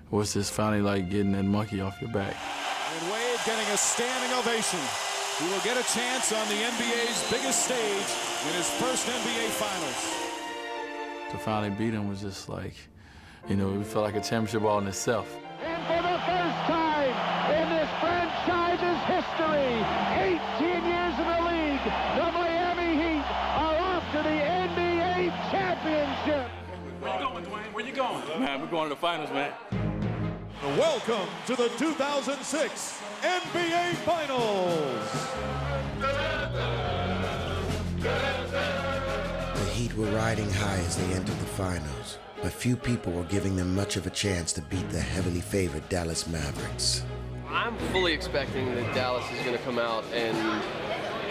was just finally like getting that monkey off your back. And Wade getting a standing ovation. He will get a chance on the NBA's biggest stage in his first NBA Finals. To finally beat him was just like, you know, it felt like a championship all in itself. And for the first time in this franchise's history, 18 years in the league, the Miami Heat are off to the NBA championship. Where you going, Dwyane? Where you going? Man, we're going to the finals, man. Welcome to the 2006 NBA Finals. The Heat were riding high as they entered the finals, but few people were giving them much of a chance to beat the heavily favored Dallas Mavericks. I'm fully expecting that Dallas is going to come out and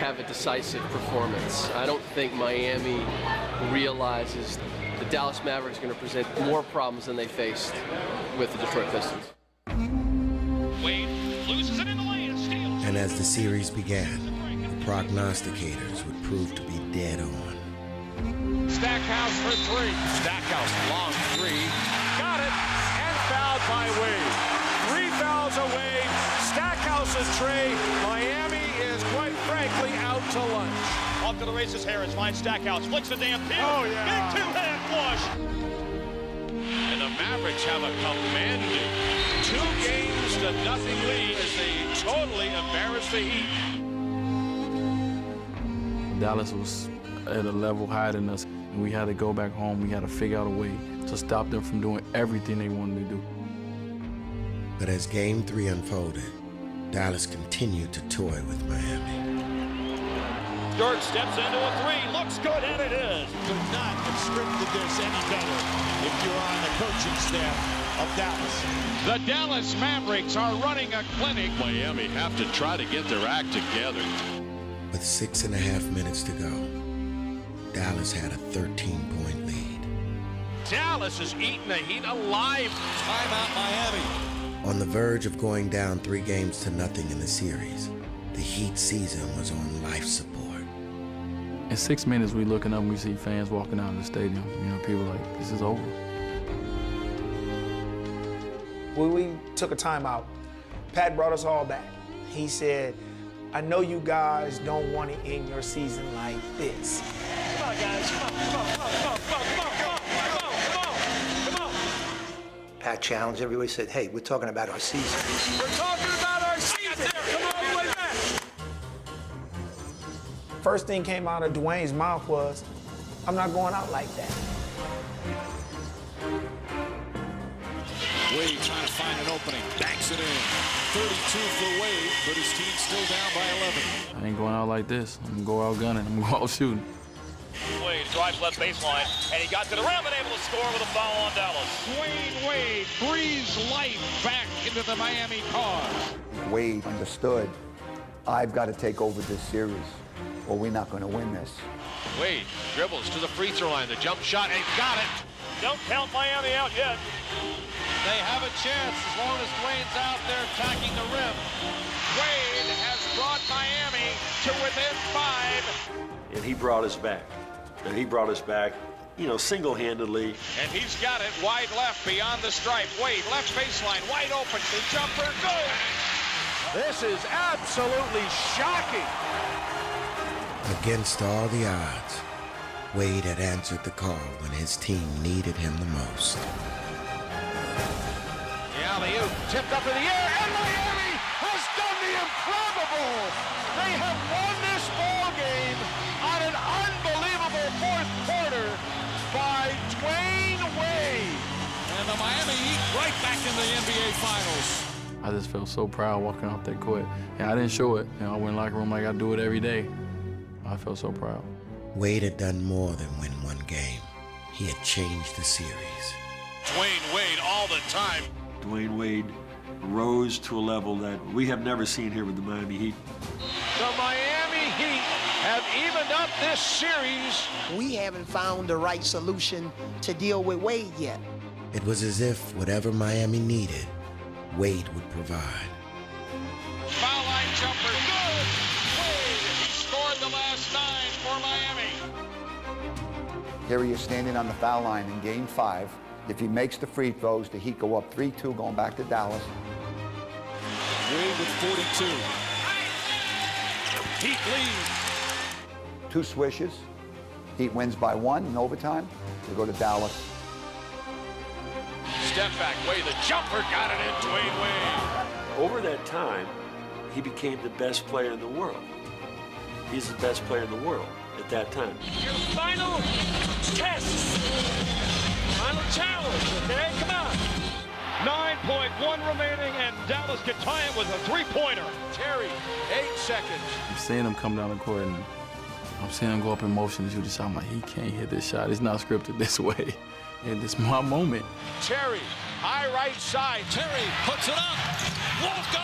have a decisive performance. I don't think Miami realizes the Dallas Mavericks are going to present more problems than they faced with the Detroit Pistons. Wade loses it in the lane and steals. And as the series began, the prognosticators would prove to be dead on. Stackhouse for three. Stackhouse, long three. Got it, and fouled by Wade. 3 fouls away. Stackhouse's tray. Miami is, quite frankly, out to lunch. Off to the races, Harris finds Stackhouse, flicks the damn pin. Oh, yeah. Big two-hand flush. And the Mavericks have a commanding 2-0 lead as they totally embarrass the Heat. Dallas was at a level higher than us. And we had to go back home. We had to figure out a way to stop them from doing everything they wanted to do. But as Game 3 unfolded, Dallas continued to toy with Miami. Dirk steps into a three, looks good, and it is. Could not have scripted this any better if you're on the coaching staff of Dallas. The Dallas Mavericks are running a clinic. Miami have to try to get their act together. With 6.5 minutes to go, Dallas had a 13-point lead. Dallas is eating the Heat alive. Timeout Miami. On the verge of going down 3-0 in the series, the Heat season was on life support. In 6 minutes, we looking up and we see fans walking out of the stadium. You know, people like, this is over. When we took a timeout, Pat brought us all back. He said, I know you guys don't want to end your season like this. Come on, guys. Come on. Pat challenged everybody, said, hey, we're talking about our season. We're talking about our season. Come all the way back. First thing came out of Dwyane's mouth was, I'm not going out like that. Wade trying to find an opening, backs it in. 32 for Wade, but his team's still down by 11. I ain't going out like this. I'm gonna go out gunning. I'm gonna go out shooting. Wade drives left baseline, and he got to the rim and able to score with a foul on Dallas. Dwyane Wade breathes life back into the Miami cause. Wade understood, I've got to take over this series, or we're not going to win this. Wade dribbles to the free throw line, the jump shot, and he got it. Don't count Miami out yet. They have a chance as long as Dwyane's out there attacking the rim. Wade has brought Miami to within 5. And he brought us back. And he brought us back, you know, single-handedly. And he's got it wide left beyond the stripe. Wade, left baseline, wide open. The jumper, good. This is absolutely shocking. Against all the odds, Wade had answered the call when his team needed him the most. The alley-oop tipped up in the air, and Miami has done the improbable. They have won this ball game on an unbelievable fourth quarter by Dwyane Wade. And the Miami Heat right back in the NBA Finals. I just felt so proud walking off that court. And I didn't show it. You know, I went in the locker room like I do it every day. I felt so proud. Wade had done more than win one game. He had changed the series. Dwyane Wade all the time. Dwyane Wade rose to a level that we have never seen here with the Miami Heat. The Miami Heat have evened up this series. We haven't found the right solution to deal with Wade yet. It was as if whatever Miami needed, Wade would provide. Foul line jumper, good. Wade, he scored the last 9 for Miami. Here he is standing on the foul line in Game 5. If he makes the free throws, the Heat go up 3-2 going back to Dallas. Wade with 42. Heat lead. 2 swishes. Heat wins by 1 in overtime. They go to Dallas. Step back, Wade, the jumper got it in. Dwyane Wade. Over that time, he became the best player in the world. He's the best player in the world at that time. Your final test. Final challenge, okay? Come on. 9.1 remaining, and Dallas can tie it with a 3-pointer. Terry, 8 seconds. I'm seeing him come down the court, and I'm seeing him go up in motion and shoot the shot. I'm like, he can't hit this shot. It's not scripted this way. And it's my moment. Terry, high right side. Terry puts it up. Won't go.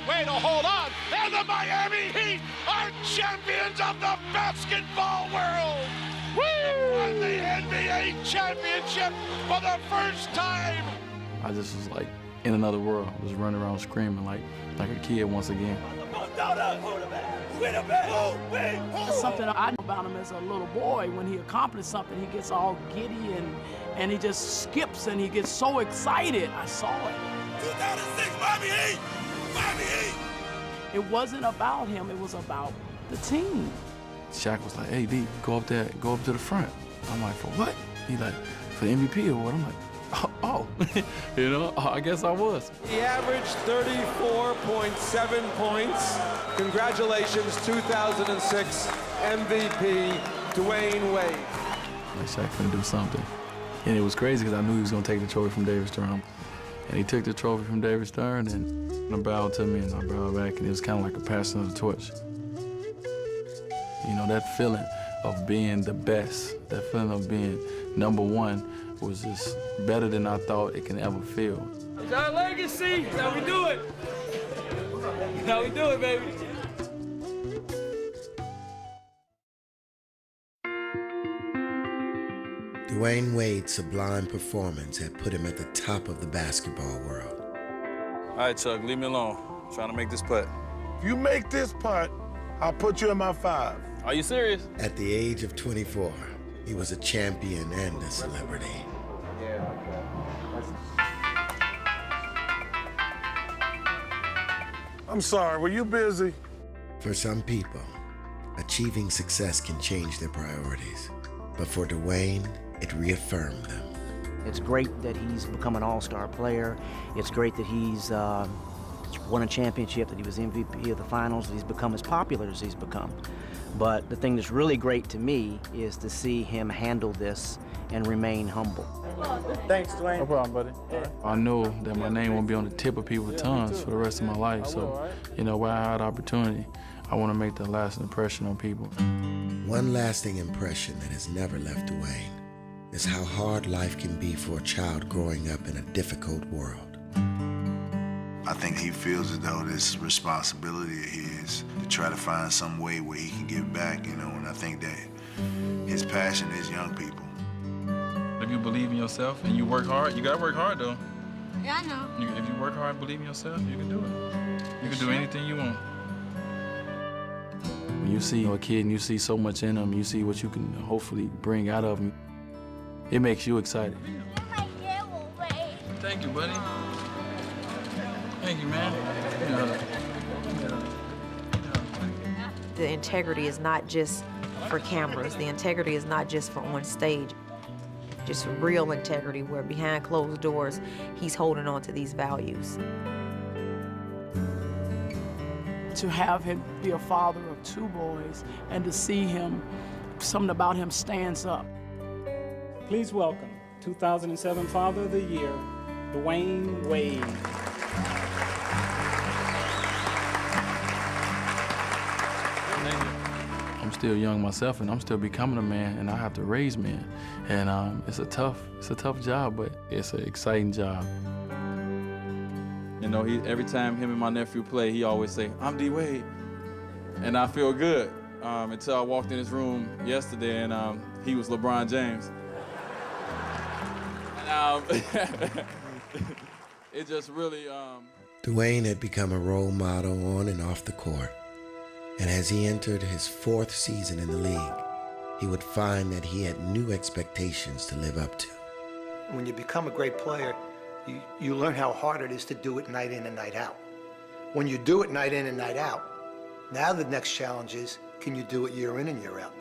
Way to hold on. And the Miami Heat are champions of the basketball world. Woo! Won the NBA championship for the first time. I just was like in another world. I was running around screaming like a kid once again. That's something I know about him as a little boy. When he accomplished something, he gets all giddy and he just skips and he gets so excited. I saw it. 2006 Miami Heat! Miami Heat! It wasn't about him, it was about the team. Shaq was like, hey, D, go up there, go up to the front. I'm like, for what? He like, for the MVP award. I'm like, oh. You know, I guess I was. He averaged 34.7 points. Congratulations, 2006 MVP, Dwyane Wade. Like Shaq finna do something. And it was crazy because I knew he was gonna take the trophy from David Stern. And he took the trophy from David Stern and bowed to me and I bowed back, and it was kind of like a passing of the torch. You know, that feeling of being the best, that feeling of being #1 was just better than I thought it can ever feel. It's our legacy. That's how we do it. That's how we do it, baby. Dwyane Wade's sublime performance had put him at the top of the basketball world. All right, Chuck, leave me alone. I'm trying to make this putt. If you make this putt, I'll put you in my 5. Are you serious? At the age of 24, he was a champion and a celebrity. I'm sorry, were you busy? For some people, achieving success can change their priorities. But for Dwyane, it reaffirmed them. It's great that he's become an all-star player. It's great that he's won a championship, that he was MVP of the finals, that he's become as popular as he's become. But the thing that's really great to me is to see him handle this and remain humble. Thanks, Dwyane. No problem, buddy. I know that my name won't be on the tip of people's tongues for the rest of my life. So, you know, when I had the opportunity, I want to make that lasting impression on people. One lasting impression that has never left Dwyane is how hard life can be for a child growing up in a difficult world. I think he feels as though this responsibility of his to try to find some way where he can give back, you know, and I think that his passion is young people. If you believe in yourself and you work hard, you gotta work hard though. Yeah, I know. If you work hard and believe in yourself, you can do it. You can do anything you want. When you see a kid and you see so much in them, you see what you can hopefully bring out of them, it makes you excited. Thank you, buddy. Thank you, man. The integrity is not just for cameras. The integrity is not just for on stage. Just real integrity where behind closed doors, he's holding on to these values. To have him be a father of 2 boys and to see him, something about him stands up. Please welcome 2007 Father of the Year, Dwyane Wade. I'm still young myself, and I'm still becoming a man, and I have to raise men. And it's a tough job, but it's an exciting job. You know, every time him and my nephew play, he always say, "I'm D. Wade," and I feel good until I walked in his room yesterday, and he was LeBron James. And, it just really. Dwyane had become a role model on and off the court. And as he entered his 4th season in the league, he would find that he had new expectations to live up to. When you become a great player, you learn how hard it is to do it night in and night out. When you do it night in and night out, now the next challenge is, can you do it year in and year out?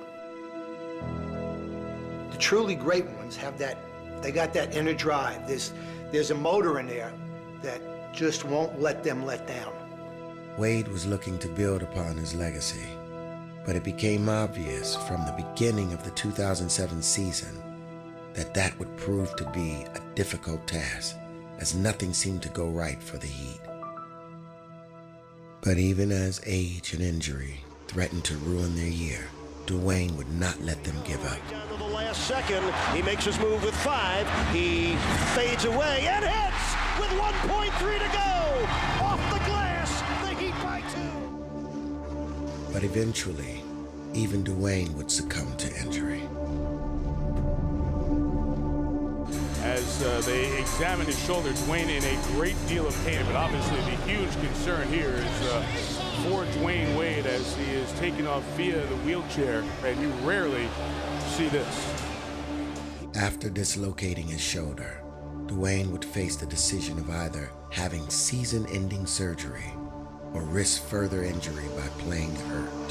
The truly great ones have that, they got that inner drive. There's a motor in there that just won't let them let down. Wade was looking to build upon his legacy, but it became obvious from the beginning of the 2007 season that would prove to be a difficult task, as nothing seemed to go right for the Heat. But even as age and injury threatened to ruin their year, Dwyane would not let them give up. Down to the last second, he makes his move with 5. He fades away and hits with 1.3 to go. Off the glass, the Heat by 2. But eventually, even Dwyane would succumb to injury. As they examine his shoulder, Dwyane in a great deal of pain, but obviously the huge concern here is for Dwyane Wade as he is taken off via the wheelchair, and you rarely see this. After dislocating his shoulder, Dwyane would face the decision of either having season-ending surgery or risk further injury by playing hurt.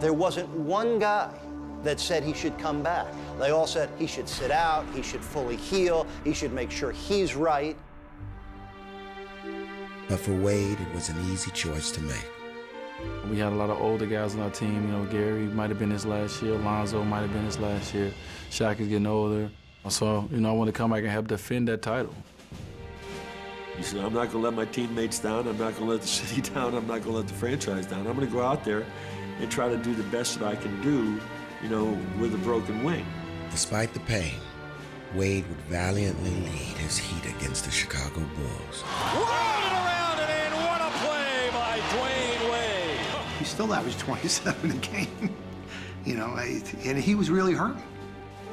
There wasn't one guy that said he should come back. They all said he should sit out, he should fully heal, he should make sure he's right. But for Wade, it was an easy choice to make. We had a lot of older guys on our team. You know, Gary might have been his last year. Lonzo might have been his last year. Shaq is getting older. So, you know, I want to come back and help defend that title. He said, I'm not going to let my teammates down. I'm not going to let the city down. I'm not going to let the franchise down. I'm going to go out there and try to do the best that I can do, you know, with a broken wing. Despite the pain, Wade would valiantly lead his Heat against the Chicago Bulls. Rolling around and in. What a play by Dwyane Wade. He still averaged 27 a game, you know, and he was really hurt.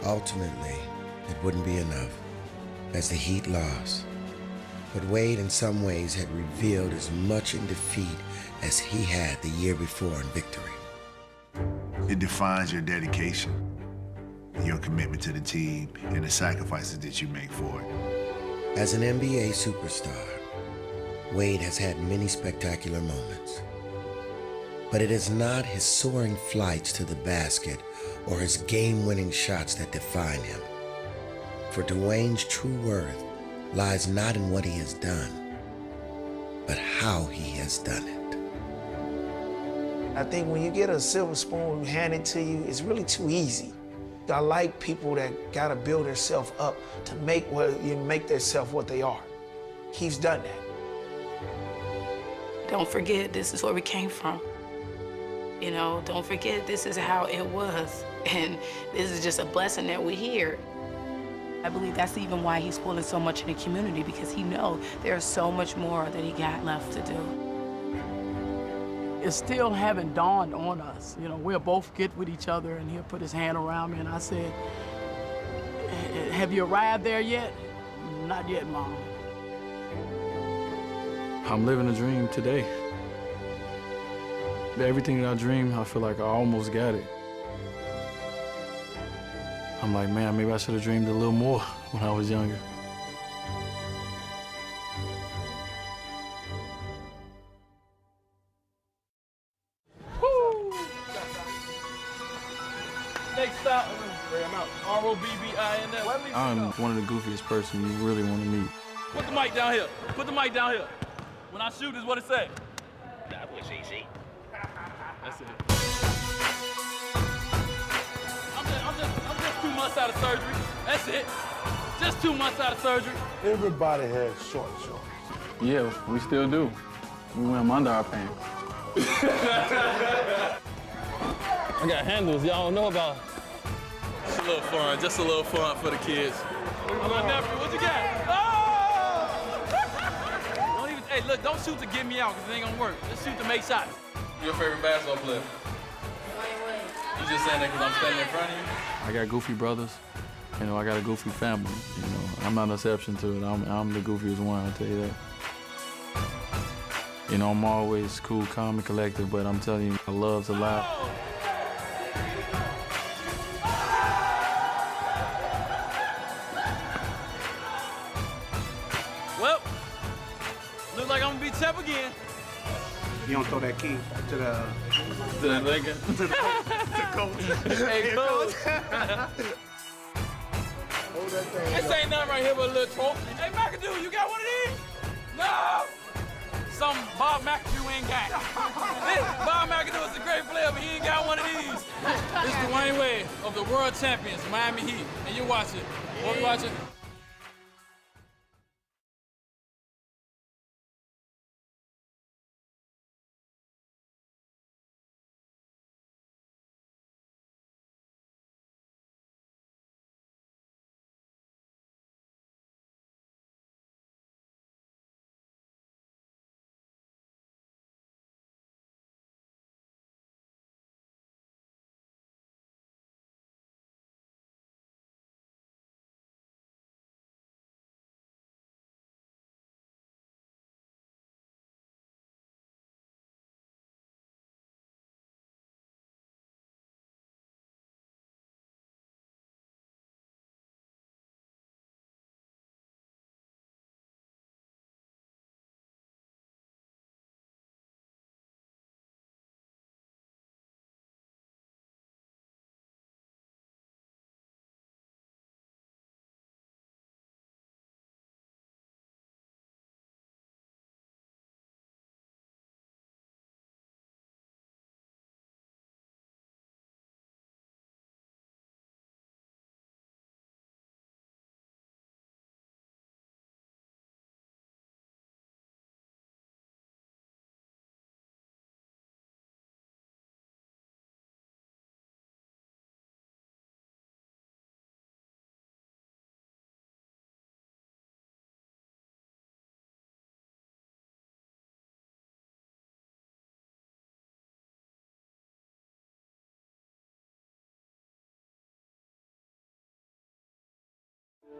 Ultimately, it wouldn't be enough, as the Heat lost. But Wade, in some ways, had revealed as much in defeat as he had the year before in victory. It defines your dedication, your commitment to the team, and the sacrifices that you make for it. As an NBA superstar, Wade has had many spectacular moments. But it is not his soaring flights to the basket or his game-winning shots that define him. For Dwyane's true worth lies not in what he has done, but how he has done it. I think when you get a silver spoon handed to you, it's really too easy. I like people that gotta build themselves up to make themselves what they are. He's done that. Don't forget, this is where we came from. You know, don't forget, this is how it was. And this is just a blessing that we're here. I believe that's even why he's pulling so much in the community, because he knows there's so much more that he got left to do. It still haven't dawned on us. You know, we'll both get with each other and he'll put his hand around me and I said, have you arrived there yet? Not yet, Mom. I'm living a dream today. Everything that I dream, I feel like I almost got it. I'm like, man, maybe I should have dreamed a little more when I was younger. Woo! Next stop, I'm out. R-O-B-B-I-N-S. I'm one of the goofiest person you really want to meet. Put the mic down here. Put the mic down here. When I shoot, is what it say. That was easy. That's it. I'm just 2 months out of surgery. That's it. Just 2 months out of surgery. Everybody has short shorts. Yeah, we still do. We wear them under our pants. I got handles y'all don't know about. Just a little fun for the kids. My nephew, what you got? Oh! Hey, look, don't shoot to get me out, because it ain't gonna work. Just shoot to make shots. Your favorite basketball player? Dwyane Wade. You just saying that because I'm standing in front of you? I got goofy brothers. You know, I got a goofy family. You know, I'm not an exception to it. I'm the goofiest one, I'll tell you that. You know, I'm always cool, calm, and collected, but I'm telling you, I love to laugh. Well, looks like I'm gonna be Tep again. You don't throw that key to the Lincoln. to the coach. Hey, coach. This ain't nothing right here but a little trophy. Hey, McAdoo, you got one of these? No! Some Bob McAdoo ain't got. Bob McAdoo is a great player, but he ain't got one of these. This is Dwyane Wade of the world champions, Miami Heat. And you watch it. What you watching?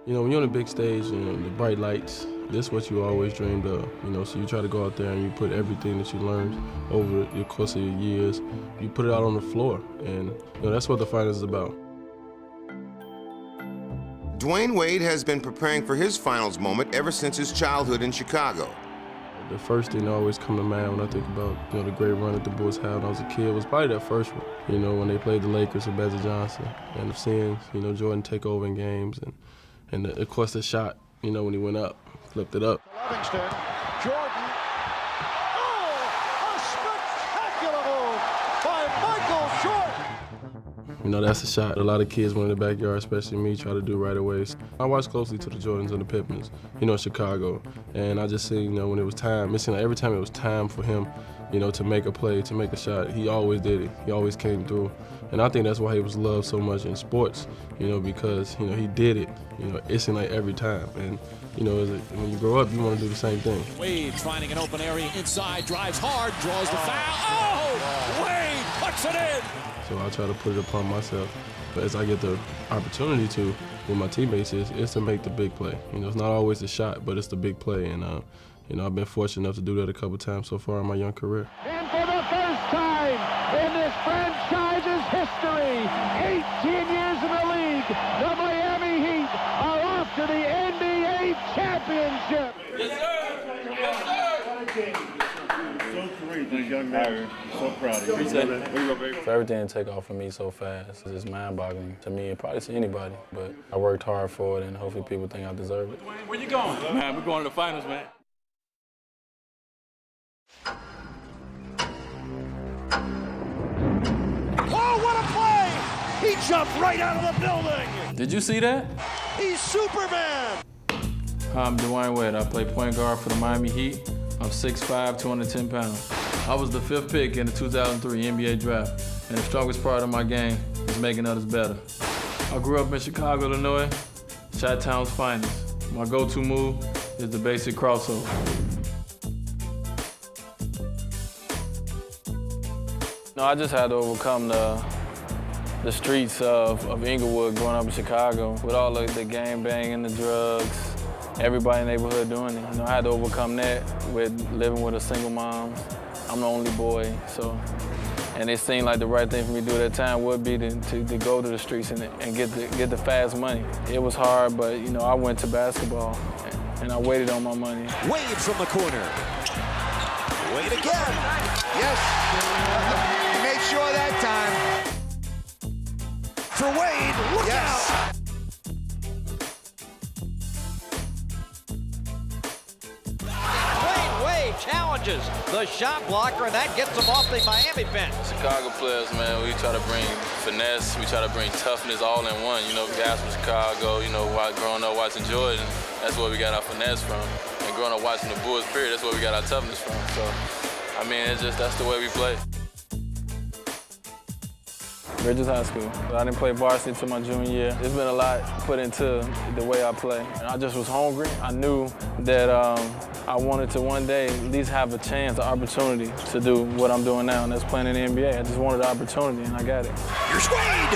You know, when you're on the big stage and the bright lights, this is what you always dreamed of, you know, so you try to go out there and you put everything that you learned over the course of your years, you put it out on the floor, and you know, that's what the finals is about. Dwyane Wade has been preparing for his finals moment ever since his childhood in Chicago. The first thing that always come to mind when I think about, you know, the great run that the Bulls had when I was a kid was probably that first one. You know, when they played the Lakers with Magic Johnson, and seeing, you know, Jordan take over in games, and of course the shot, you know, when he went up, flipped it up. Livingston, Jordan. Oh, a spectacular move by Michael Jordan. You know, that's a shot a lot of kids went in the backyard, especially me, try to do right away. I watched closely to the Jordans and the Pippins, you know, in Chicago. And I just seen, you know, when it was time, it seemed like every time it was time for him, you know, to make a play, to make a shot, he always did it. He always came through. And I think that's why he was loved so much in sports, you know, because, you know, he did it. You know, it seemed like every time. And, you know, when you grow up, you want to do the same thing. Wade finding an open area inside, drives hard, draws the foul. Oh, Wade puts it in. So I try to put it upon myself. But as I get the opportunity to, with my teammates, is to make the big play. You know, it's not always the shot, but it's the big play. And, you know, I've been fortunate enough to do that a couple times so far in my young career. And for the first time in this franchise's history, 18 years in the league, the Miami Heat are off to the NBA championship. Yes, sir. Yes, sir. So courageous, young man. So proud of you. Appreciate it. For everything to take off for me so fast, it's mind-boggling to me and probably to anybody. But I worked hard for it, and hopefully people think I deserve it. Where you going? Man, we're going to the finals, man. Oh, what a play! He jumped right out of the building. Did you see that? He's Superman. I'm Dwyane Wade. I play point guard for the Miami Heat. I'm 6'5", 210 pounds. I was the 5th pick in the 2003 NBA draft, and the strongest part of my game is making others better. I grew up in Chicago, Illinois, Chi-Town's finest. My go-to move is the basic crossover. No, I just had to overcome the streets of Inglewood growing up in Chicago with all the gang banging, the drugs, everybody in the neighborhood doing it. You know, I had to overcome that with living with a single mom. I'm the only boy, so, and it seemed like the right thing for me to do at that time would be to go to the streets and get the fast money. It was hard, but you know, I went to basketball and I waited on my money. Wade from the corner. Wade again. Yes. He made sure that time. For Wade, look out. Wade challenges the shot blocker, and that gets him off the Miami bench. Chicago players, man, we try to bring finesse, we try to bring toughness all in one. You know, guys from Chicago, you know, growing up watching Jordan, that's where we got our finesse from. And growing up watching the Bulls, period, that's where we got our toughness from. So, I mean, it's just, that's the way we play. Bridges High School. I didn't play varsity until my junior year. There's been a lot put into the way I play. And I just was hungry. I knew that I wanted to one day at least have a chance, an opportunity to do what I'm doing now, and that's playing in the NBA. I just wanted the opportunity, and I got it. Here's Wade!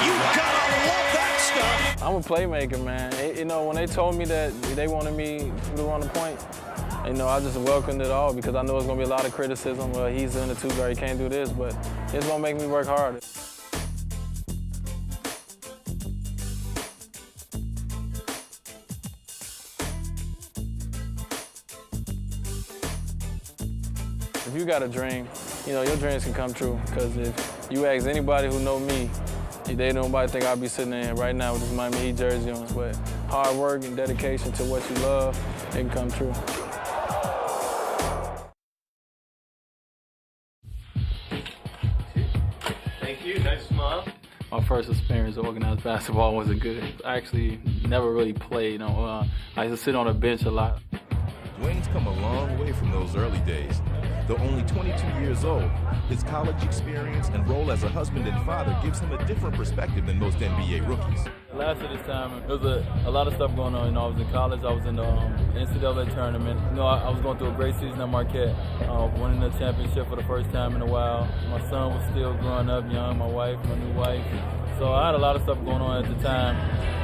You gotta love that stuff! I'm a playmaker, man. You know, when they told me that they wanted me to run the point, you know, I just welcomed it all because I know it's going to be a lot of criticism. Well, he's in the two guard, he can't do this, but it's going to make me work harder. If you got a dream, you know, your dreams can come true because if you ask anybody who know me, they nobody think I'll be sitting there right now with this Miami Heat jersey on. But hard work and dedication to what you love, it can come true. Thank you. Nice smile. My first experience of organized basketball wasn't good. I actually never really played. I used to sit on a bench a lot. Dwyane's come a long way from those early days. Though only 22 years old, his college experience and role as a husband and father gives him a different perspective than most NBA rookies. Last of this time, there was a lot of stuff going on. You know, I was in college, I was in the NCAA tournament. You know, I was going through a great season at Marquette, winning the championship for the first time in a while. My son was still growing up young, my wife, my new wife. So I had a lot of stuff going on at the time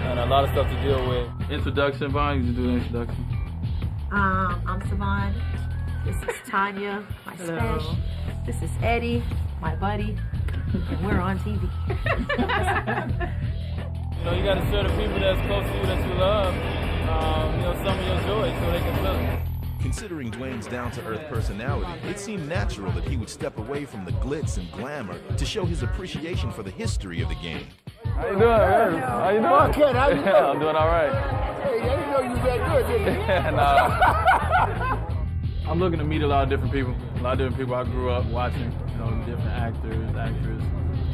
and a lot of stuff to deal with. Introduction, Vaughn, you can do the introduction. I'm Savon. This is Tanya, my special. This is Eddie, my buddy, and we're on TV. You know, you got to share the people that's close to you that you love, you know, some of your joy so they can feel it. Considering Dwyane's down-to-earth personality, it seemed natural that he would step away from the glitz and glamour to show his appreciation for the history of the game. How you doing, man? How you doing? Kid, how you doing? I'm doing all right. Hey, I didn't know you was that good, didn't you? I'm looking to meet a lot of different people. A lot of different people I grew up watching, different actors, actresses,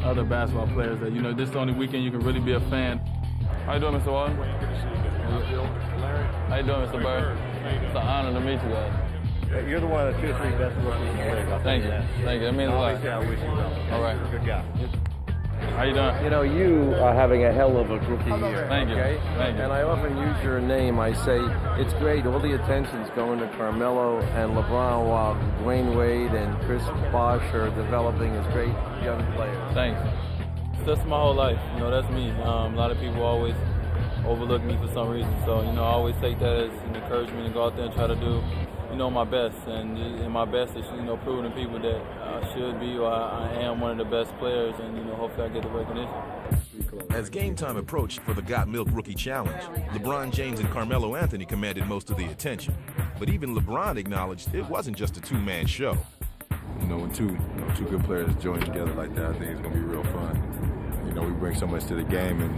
other basketball players that, this is the only weekend you can really be a fan. How you doing, Mr. Walton? How you doing, Mr. Bird? It's an honor to meet you guys. You're the one of the 2 or 3 best rookies in the league. Thank you. Thank you. That means a lot. I wish you well. All right. Good guy. How you doing? You are having a hell of a rookie year. Thank you. Okay? Thank you. And I often use your name. I say, it's great. All the attention's going to Carmelo and LeBron while Dwyane Wade and Chris Bosh are developing as great young players. Thanks. That's my whole life. That's me. A lot of people always overlook me for some reason. So, I always take that as an encouragement to go out there and try to do, my best. And my best is, proving to people that I should be or I am one of the best players. And, hopefully I get the recognition. As game time approached for the Got Milk Rookie Challenge, LeBron James and Carmelo Anthony commanded most of the attention. But even LeBron acknowledged it wasn't just a two-man show. When two good players join together like that, I think it's going to be real fun. We bring so much to the game, and,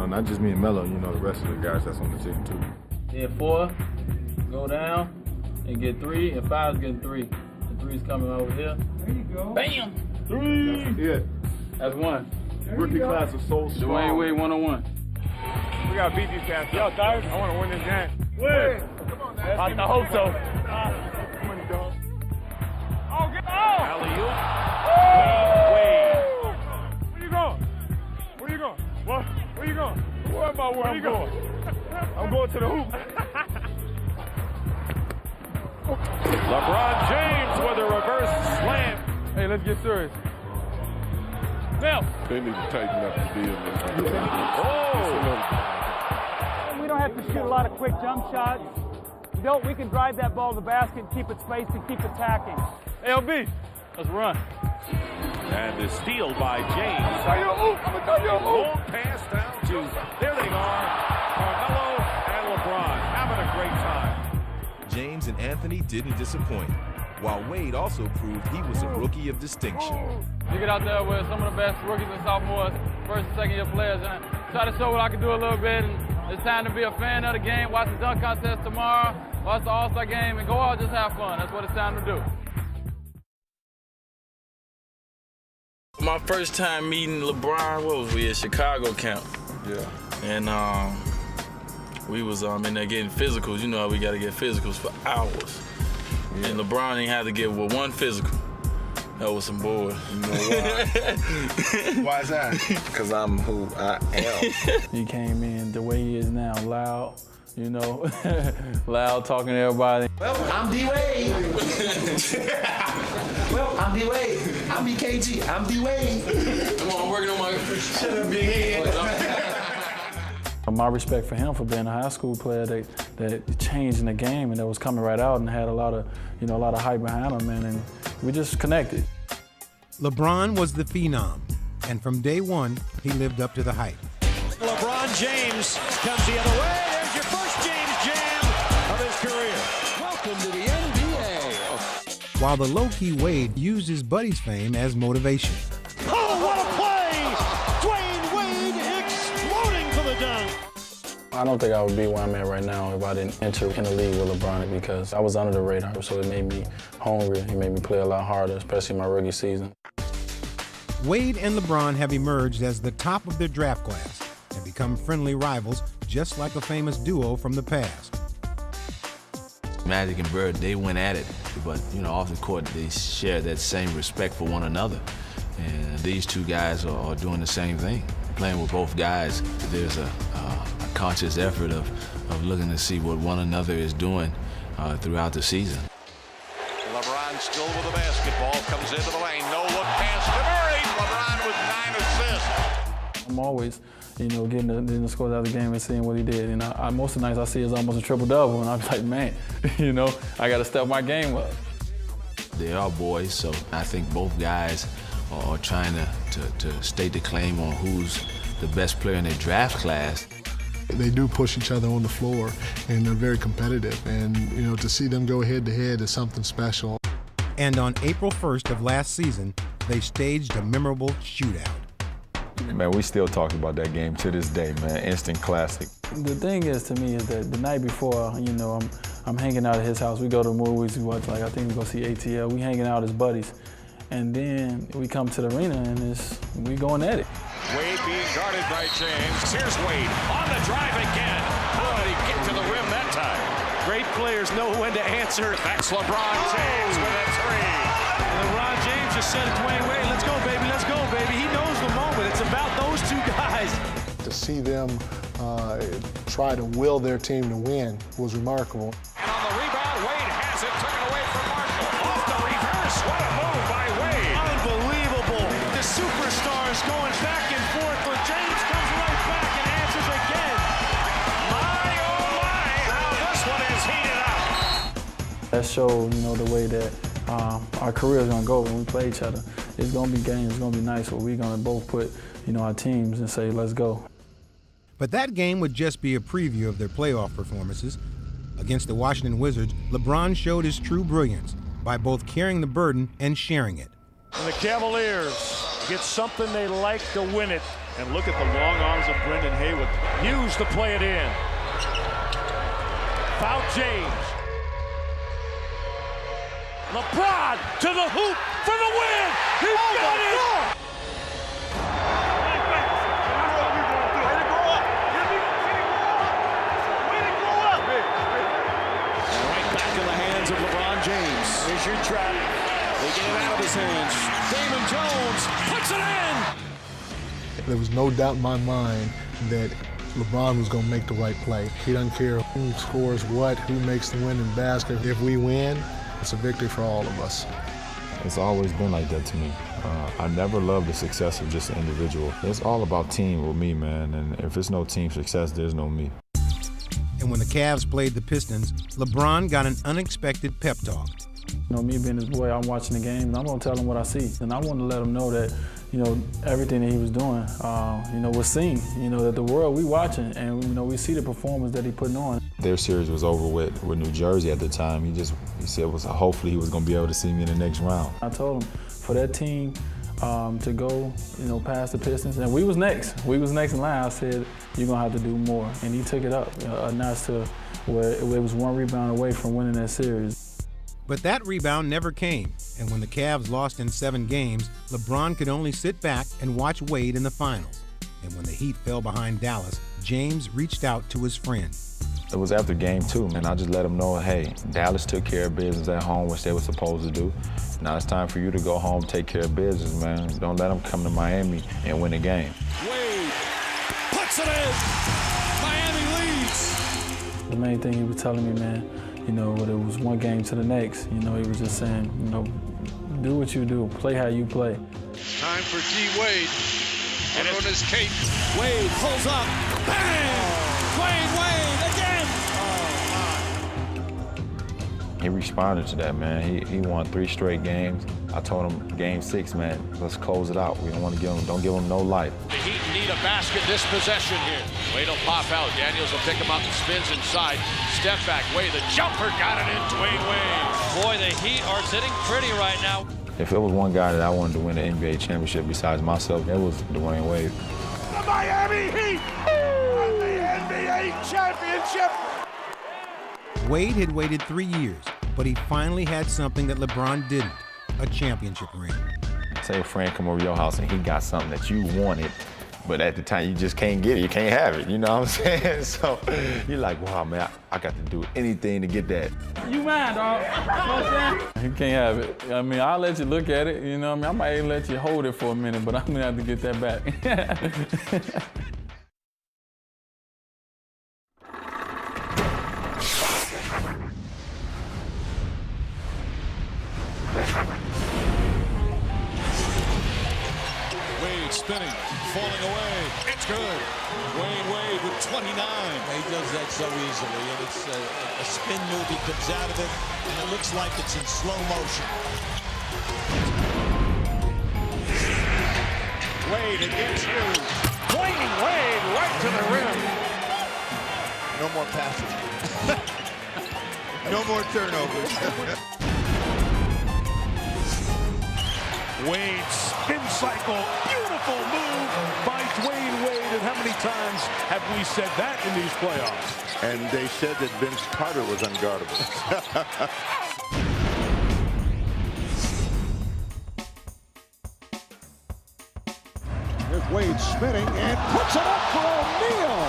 not just me and Melo, the rest of the guys that's on the team, too. Yeah, 4, go down, and get 3, and 5's getting 3. The 3's coming over here. There you go. Bam! 3! Yeah. That's 1. Rookie class is so strong. Dwyane Wade 101. We got to beat these cats. Y'all tired? I want to win this game. Win! Come on, man. I hope so. Come on, dog. Oh, get off! Alley-oop. Wade. Where you going? Where you going? What? Where you going? Where am I? Where I'm going? I'm going to the hoop. LeBron James with a reverse slam. Hey, let's get serious. Now. They need to tighten up the deal. We don't have to shoot a lot of quick jump shots. We can drive that ball to the basket and keep it spaced and keep attacking. LB, let's run. And the steal by James. I'm gonna tell you a move. Long pass down to, there they are, Carmelo and LeBron having a great time. James and Anthony didn't disappoint, while Wade also proved he was a rookie of distinction. You get out there with some of the best rookies and sophomores, first and second year players, and try to show what I can do a little bit. And it's time to be a fan of the game, watch the dunk contest tomorrow, watch the All-Star game, and go out and just have fun. That's what it's time to do. My first time meeting LeBron, what was we at Chicago camp? Yeah. And we was in there getting physicals. You know how we got to get physicals for hours. Yeah. And LeBron didn't have to get one physical. That was some bull. You know why? Why is that? Because I'm who I am. He came in the way he is now, loud, loud talking to everybody. Well, I'm D-Wade. Well, I'm D-Wade. I'm BKG. I'm D-Wade. Come on, I'm working on my... Shut up, big head. My respect for him for being a high school player that changed in the game and that was coming right out and had a lot of hype behind him, man, and we just connected. LeBron was the phenom, and from day one, he lived up to the hype. LeBron James comes the other way. There's your first James Jam of his career. Welcome to the NBA. While the low-key Wade used his buddy's fame as motivation. Oh, what a play! Dwyane Wade exploding for the dunk. I don't think I would be where I'm at right now if I didn't enter in the league with LeBron because I was under the radar, so it made me hungry. It made me play a lot harder, especially my rookie season. Wade and LeBron have emerged as the top of their draft class and become friendly rivals, just like a famous duo from the past. Magic and Bird, they went at it, but off the court, they share that same respect for one another. And these two guys are doing the same thing. Playing with both guys, there's a conscious effort of looking to see what one another is doing throughout the season. LeBron still with the basketball, comes into the lane, no look pass to Murray. LeBron with 9 assists. I'm always, getting the scores out of the game and seeing what he did. And most of the nights I see is almost a triple-double, and I'm like, man, I got to step my game up. They are boys, so I think both guys are trying to stake the claim on who's the best player in their draft class. They do push each other on the floor, and they're very competitive. And, you know, to see them go head-to-head is something special. And on April 1st of last season, they staged a memorable shootout. Man, we still talk about that game to this day, man. Instant classic. The thing is, to me, is that the night before, you know, I'm hanging out at his house. We go to movies, we watch, like, I think we go see ATL. We hanging out as buddies. And then we come to the arena and we going at it. Wade being guarded by James. Here's Wade on the drive again. How did he get to the rim that time? Great players know when to answer. That's LeBron James with a three. LeBron James just said to Dwyane Wade, let's go, baby, let's go, baby. He knows the moment. It's about those two guys. To see them try to will their team to win was remarkable. And on the rebound, Wade has it, took it away from Marshall. Off the reverse, what a move by Wade. Unbelievable. The superstars going back and forth, but James comes right back and answers again. My, oh my, how this one is heated up. That showed, you know, the way that our career is going to go when we play each other. It's going to be games, it's going to be nice, where we're going to both put, you know, our teams and say, let's go. But that game would just be a preview of their playoff performances. Against the Washington Wizards, LeBron showed his true brilliance by both carrying the burden and sharing it. And the Cavaliers get something they like to win it. And look at the long arms of Brendan Haywood. Hughes to play it in. Foul James. LeBron to the hoop for the win. He got it. Of LeBron James. Here's your trap. They get it out of his hands. Damon Jones puts it in. There was no doubt in my mind that LeBron was going to make the right play. He doesn't care who scores what, who makes the winning basket. If we win, it's a victory for all of us. It's always been like that to me. I never loved the success of just an individual. It's all about team with me, man. And if it's no team success, there's no me. And when the Cavs played the Pistons, LeBron got an unexpected pep talk. You know, me being his boy, I'm watching the game, and I'm going to tell him what I see. And I want to let him know that, you know, everything that he was doing, you know, was seen. You know, that the world, we watching, and, you know, we see the performance that he putting on. Their series was over with New Jersey at the time. He said hopefully he was going to be able to see me in the next round. I told him, for that team to go, you know, past the Pistons, and we was next. We was next in line. I said, you're going to have to do more. And he took it up a notch to where it was one rebound away from winning that series. But that rebound never came, and when the Cavs lost in 7 games, LeBron could only sit back and watch Wade in the finals. And when the Heat fell behind Dallas, James reached out to his friend. It was after game 2, and I just let them know, hey, Dallas took care of business at home, which they were supposed to do. Now it's time for you to go home, take care of business, man. Don't let them come to Miami and win the game. Wade puts it in. Miami leads. The main thing he was telling me, man, you know, whether it was one game to the next, you know, he was just saying, you know, do what you do, play how you play. Time for D. Wade. And on his cape. Wade pulls up. Bang! Dwyane Wade again! He responded to that, man. He won 3 straight games. I told him, game 6, man, let's close it out. We don't want to don't give him no life. The Heat need a basket this possession here. Wade will pop out. Daniels will pick him up and spins inside. Step back. Wade, the jumper got it in. Dwyane Wade. Boy, the Heat are sitting pretty right now. If it was one guy that I wanted to win the NBA championship besides myself, it was Dwyane Wade. The Miami Heat won the NBA championship. Wade had waited 3 years, but he finally had something that LeBron didn't, a championship ring. Say a friend come over your house and he got something that you wanted, but at the time you just can't get it, you can't have it, you know what I'm saying? So you're like, wow, man, I got to do anything to get that. You mind, dog? You know what I'm saying? You can't have it. I mean, I'll let you look at it, you know what I mean? I might even let you hold it for a minute, but I'm gonna have to get that back. Spinning, falling away. It's good. Dwyane Wade with 29. He does that so easily, and it's a spin move. He comes out of it, and it looks like it's in slow motion. Wade against you. Dwyane Wade right to the rim. no more passes. No more turnovers. Wade spin cycle, beautiful move by Dwyane Wade. And how many times have we said that in these playoffs? And they said that Vince Carter was unguardable. Here's Wade spinning and puts it up for O'Neal.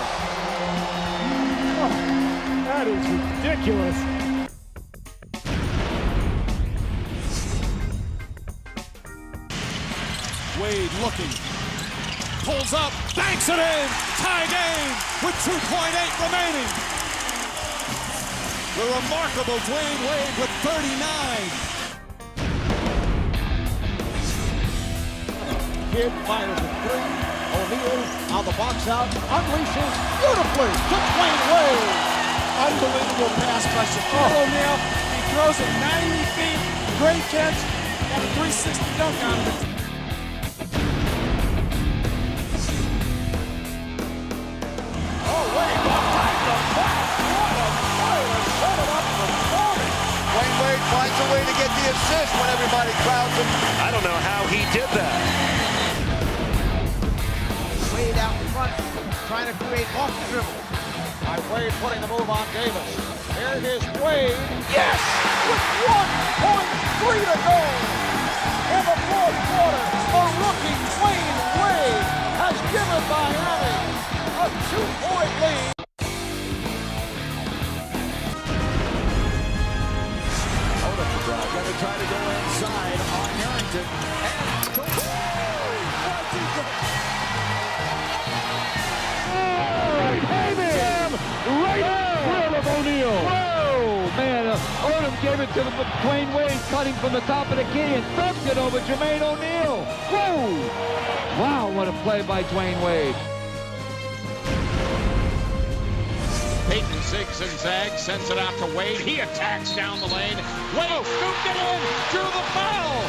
Oh, that is ridiculous. Wade looking, pulls up, banks it in, tie game with 2.8 remaining. The remarkable Dwyane Wade with 39. Kid fires a three. O'Neal on the box out, unleashes beautifully to Dwyane Wade. Unbelievable pass pressure. O'Neal, he throws it 90 feet, great catch, got a 360 dunk out of it. Dwyane Wade finds a way to get the assist when everybody crowds him. I don't know how he did that. Wade out in front, trying to create off the dribble. By Wade putting the move on Davis. Here is Wade. Yes! With 1.3 to go. In the fourth quarter, the rookie Dwyane Wade has given Miami a 2-point lead. Going to try to go inside on Harrington. Right of O'Neal. Whoa, man, Odom gave it to Dwyane Wade, cutting from the top of the key and thumped it over Jermaine O'Neal. Whoa! Wow, what a play by Dwyane Wade. Peyton zigs and zags, sends it out to Wade. He attacks down the lane. Wade scooped it in, drew the foul.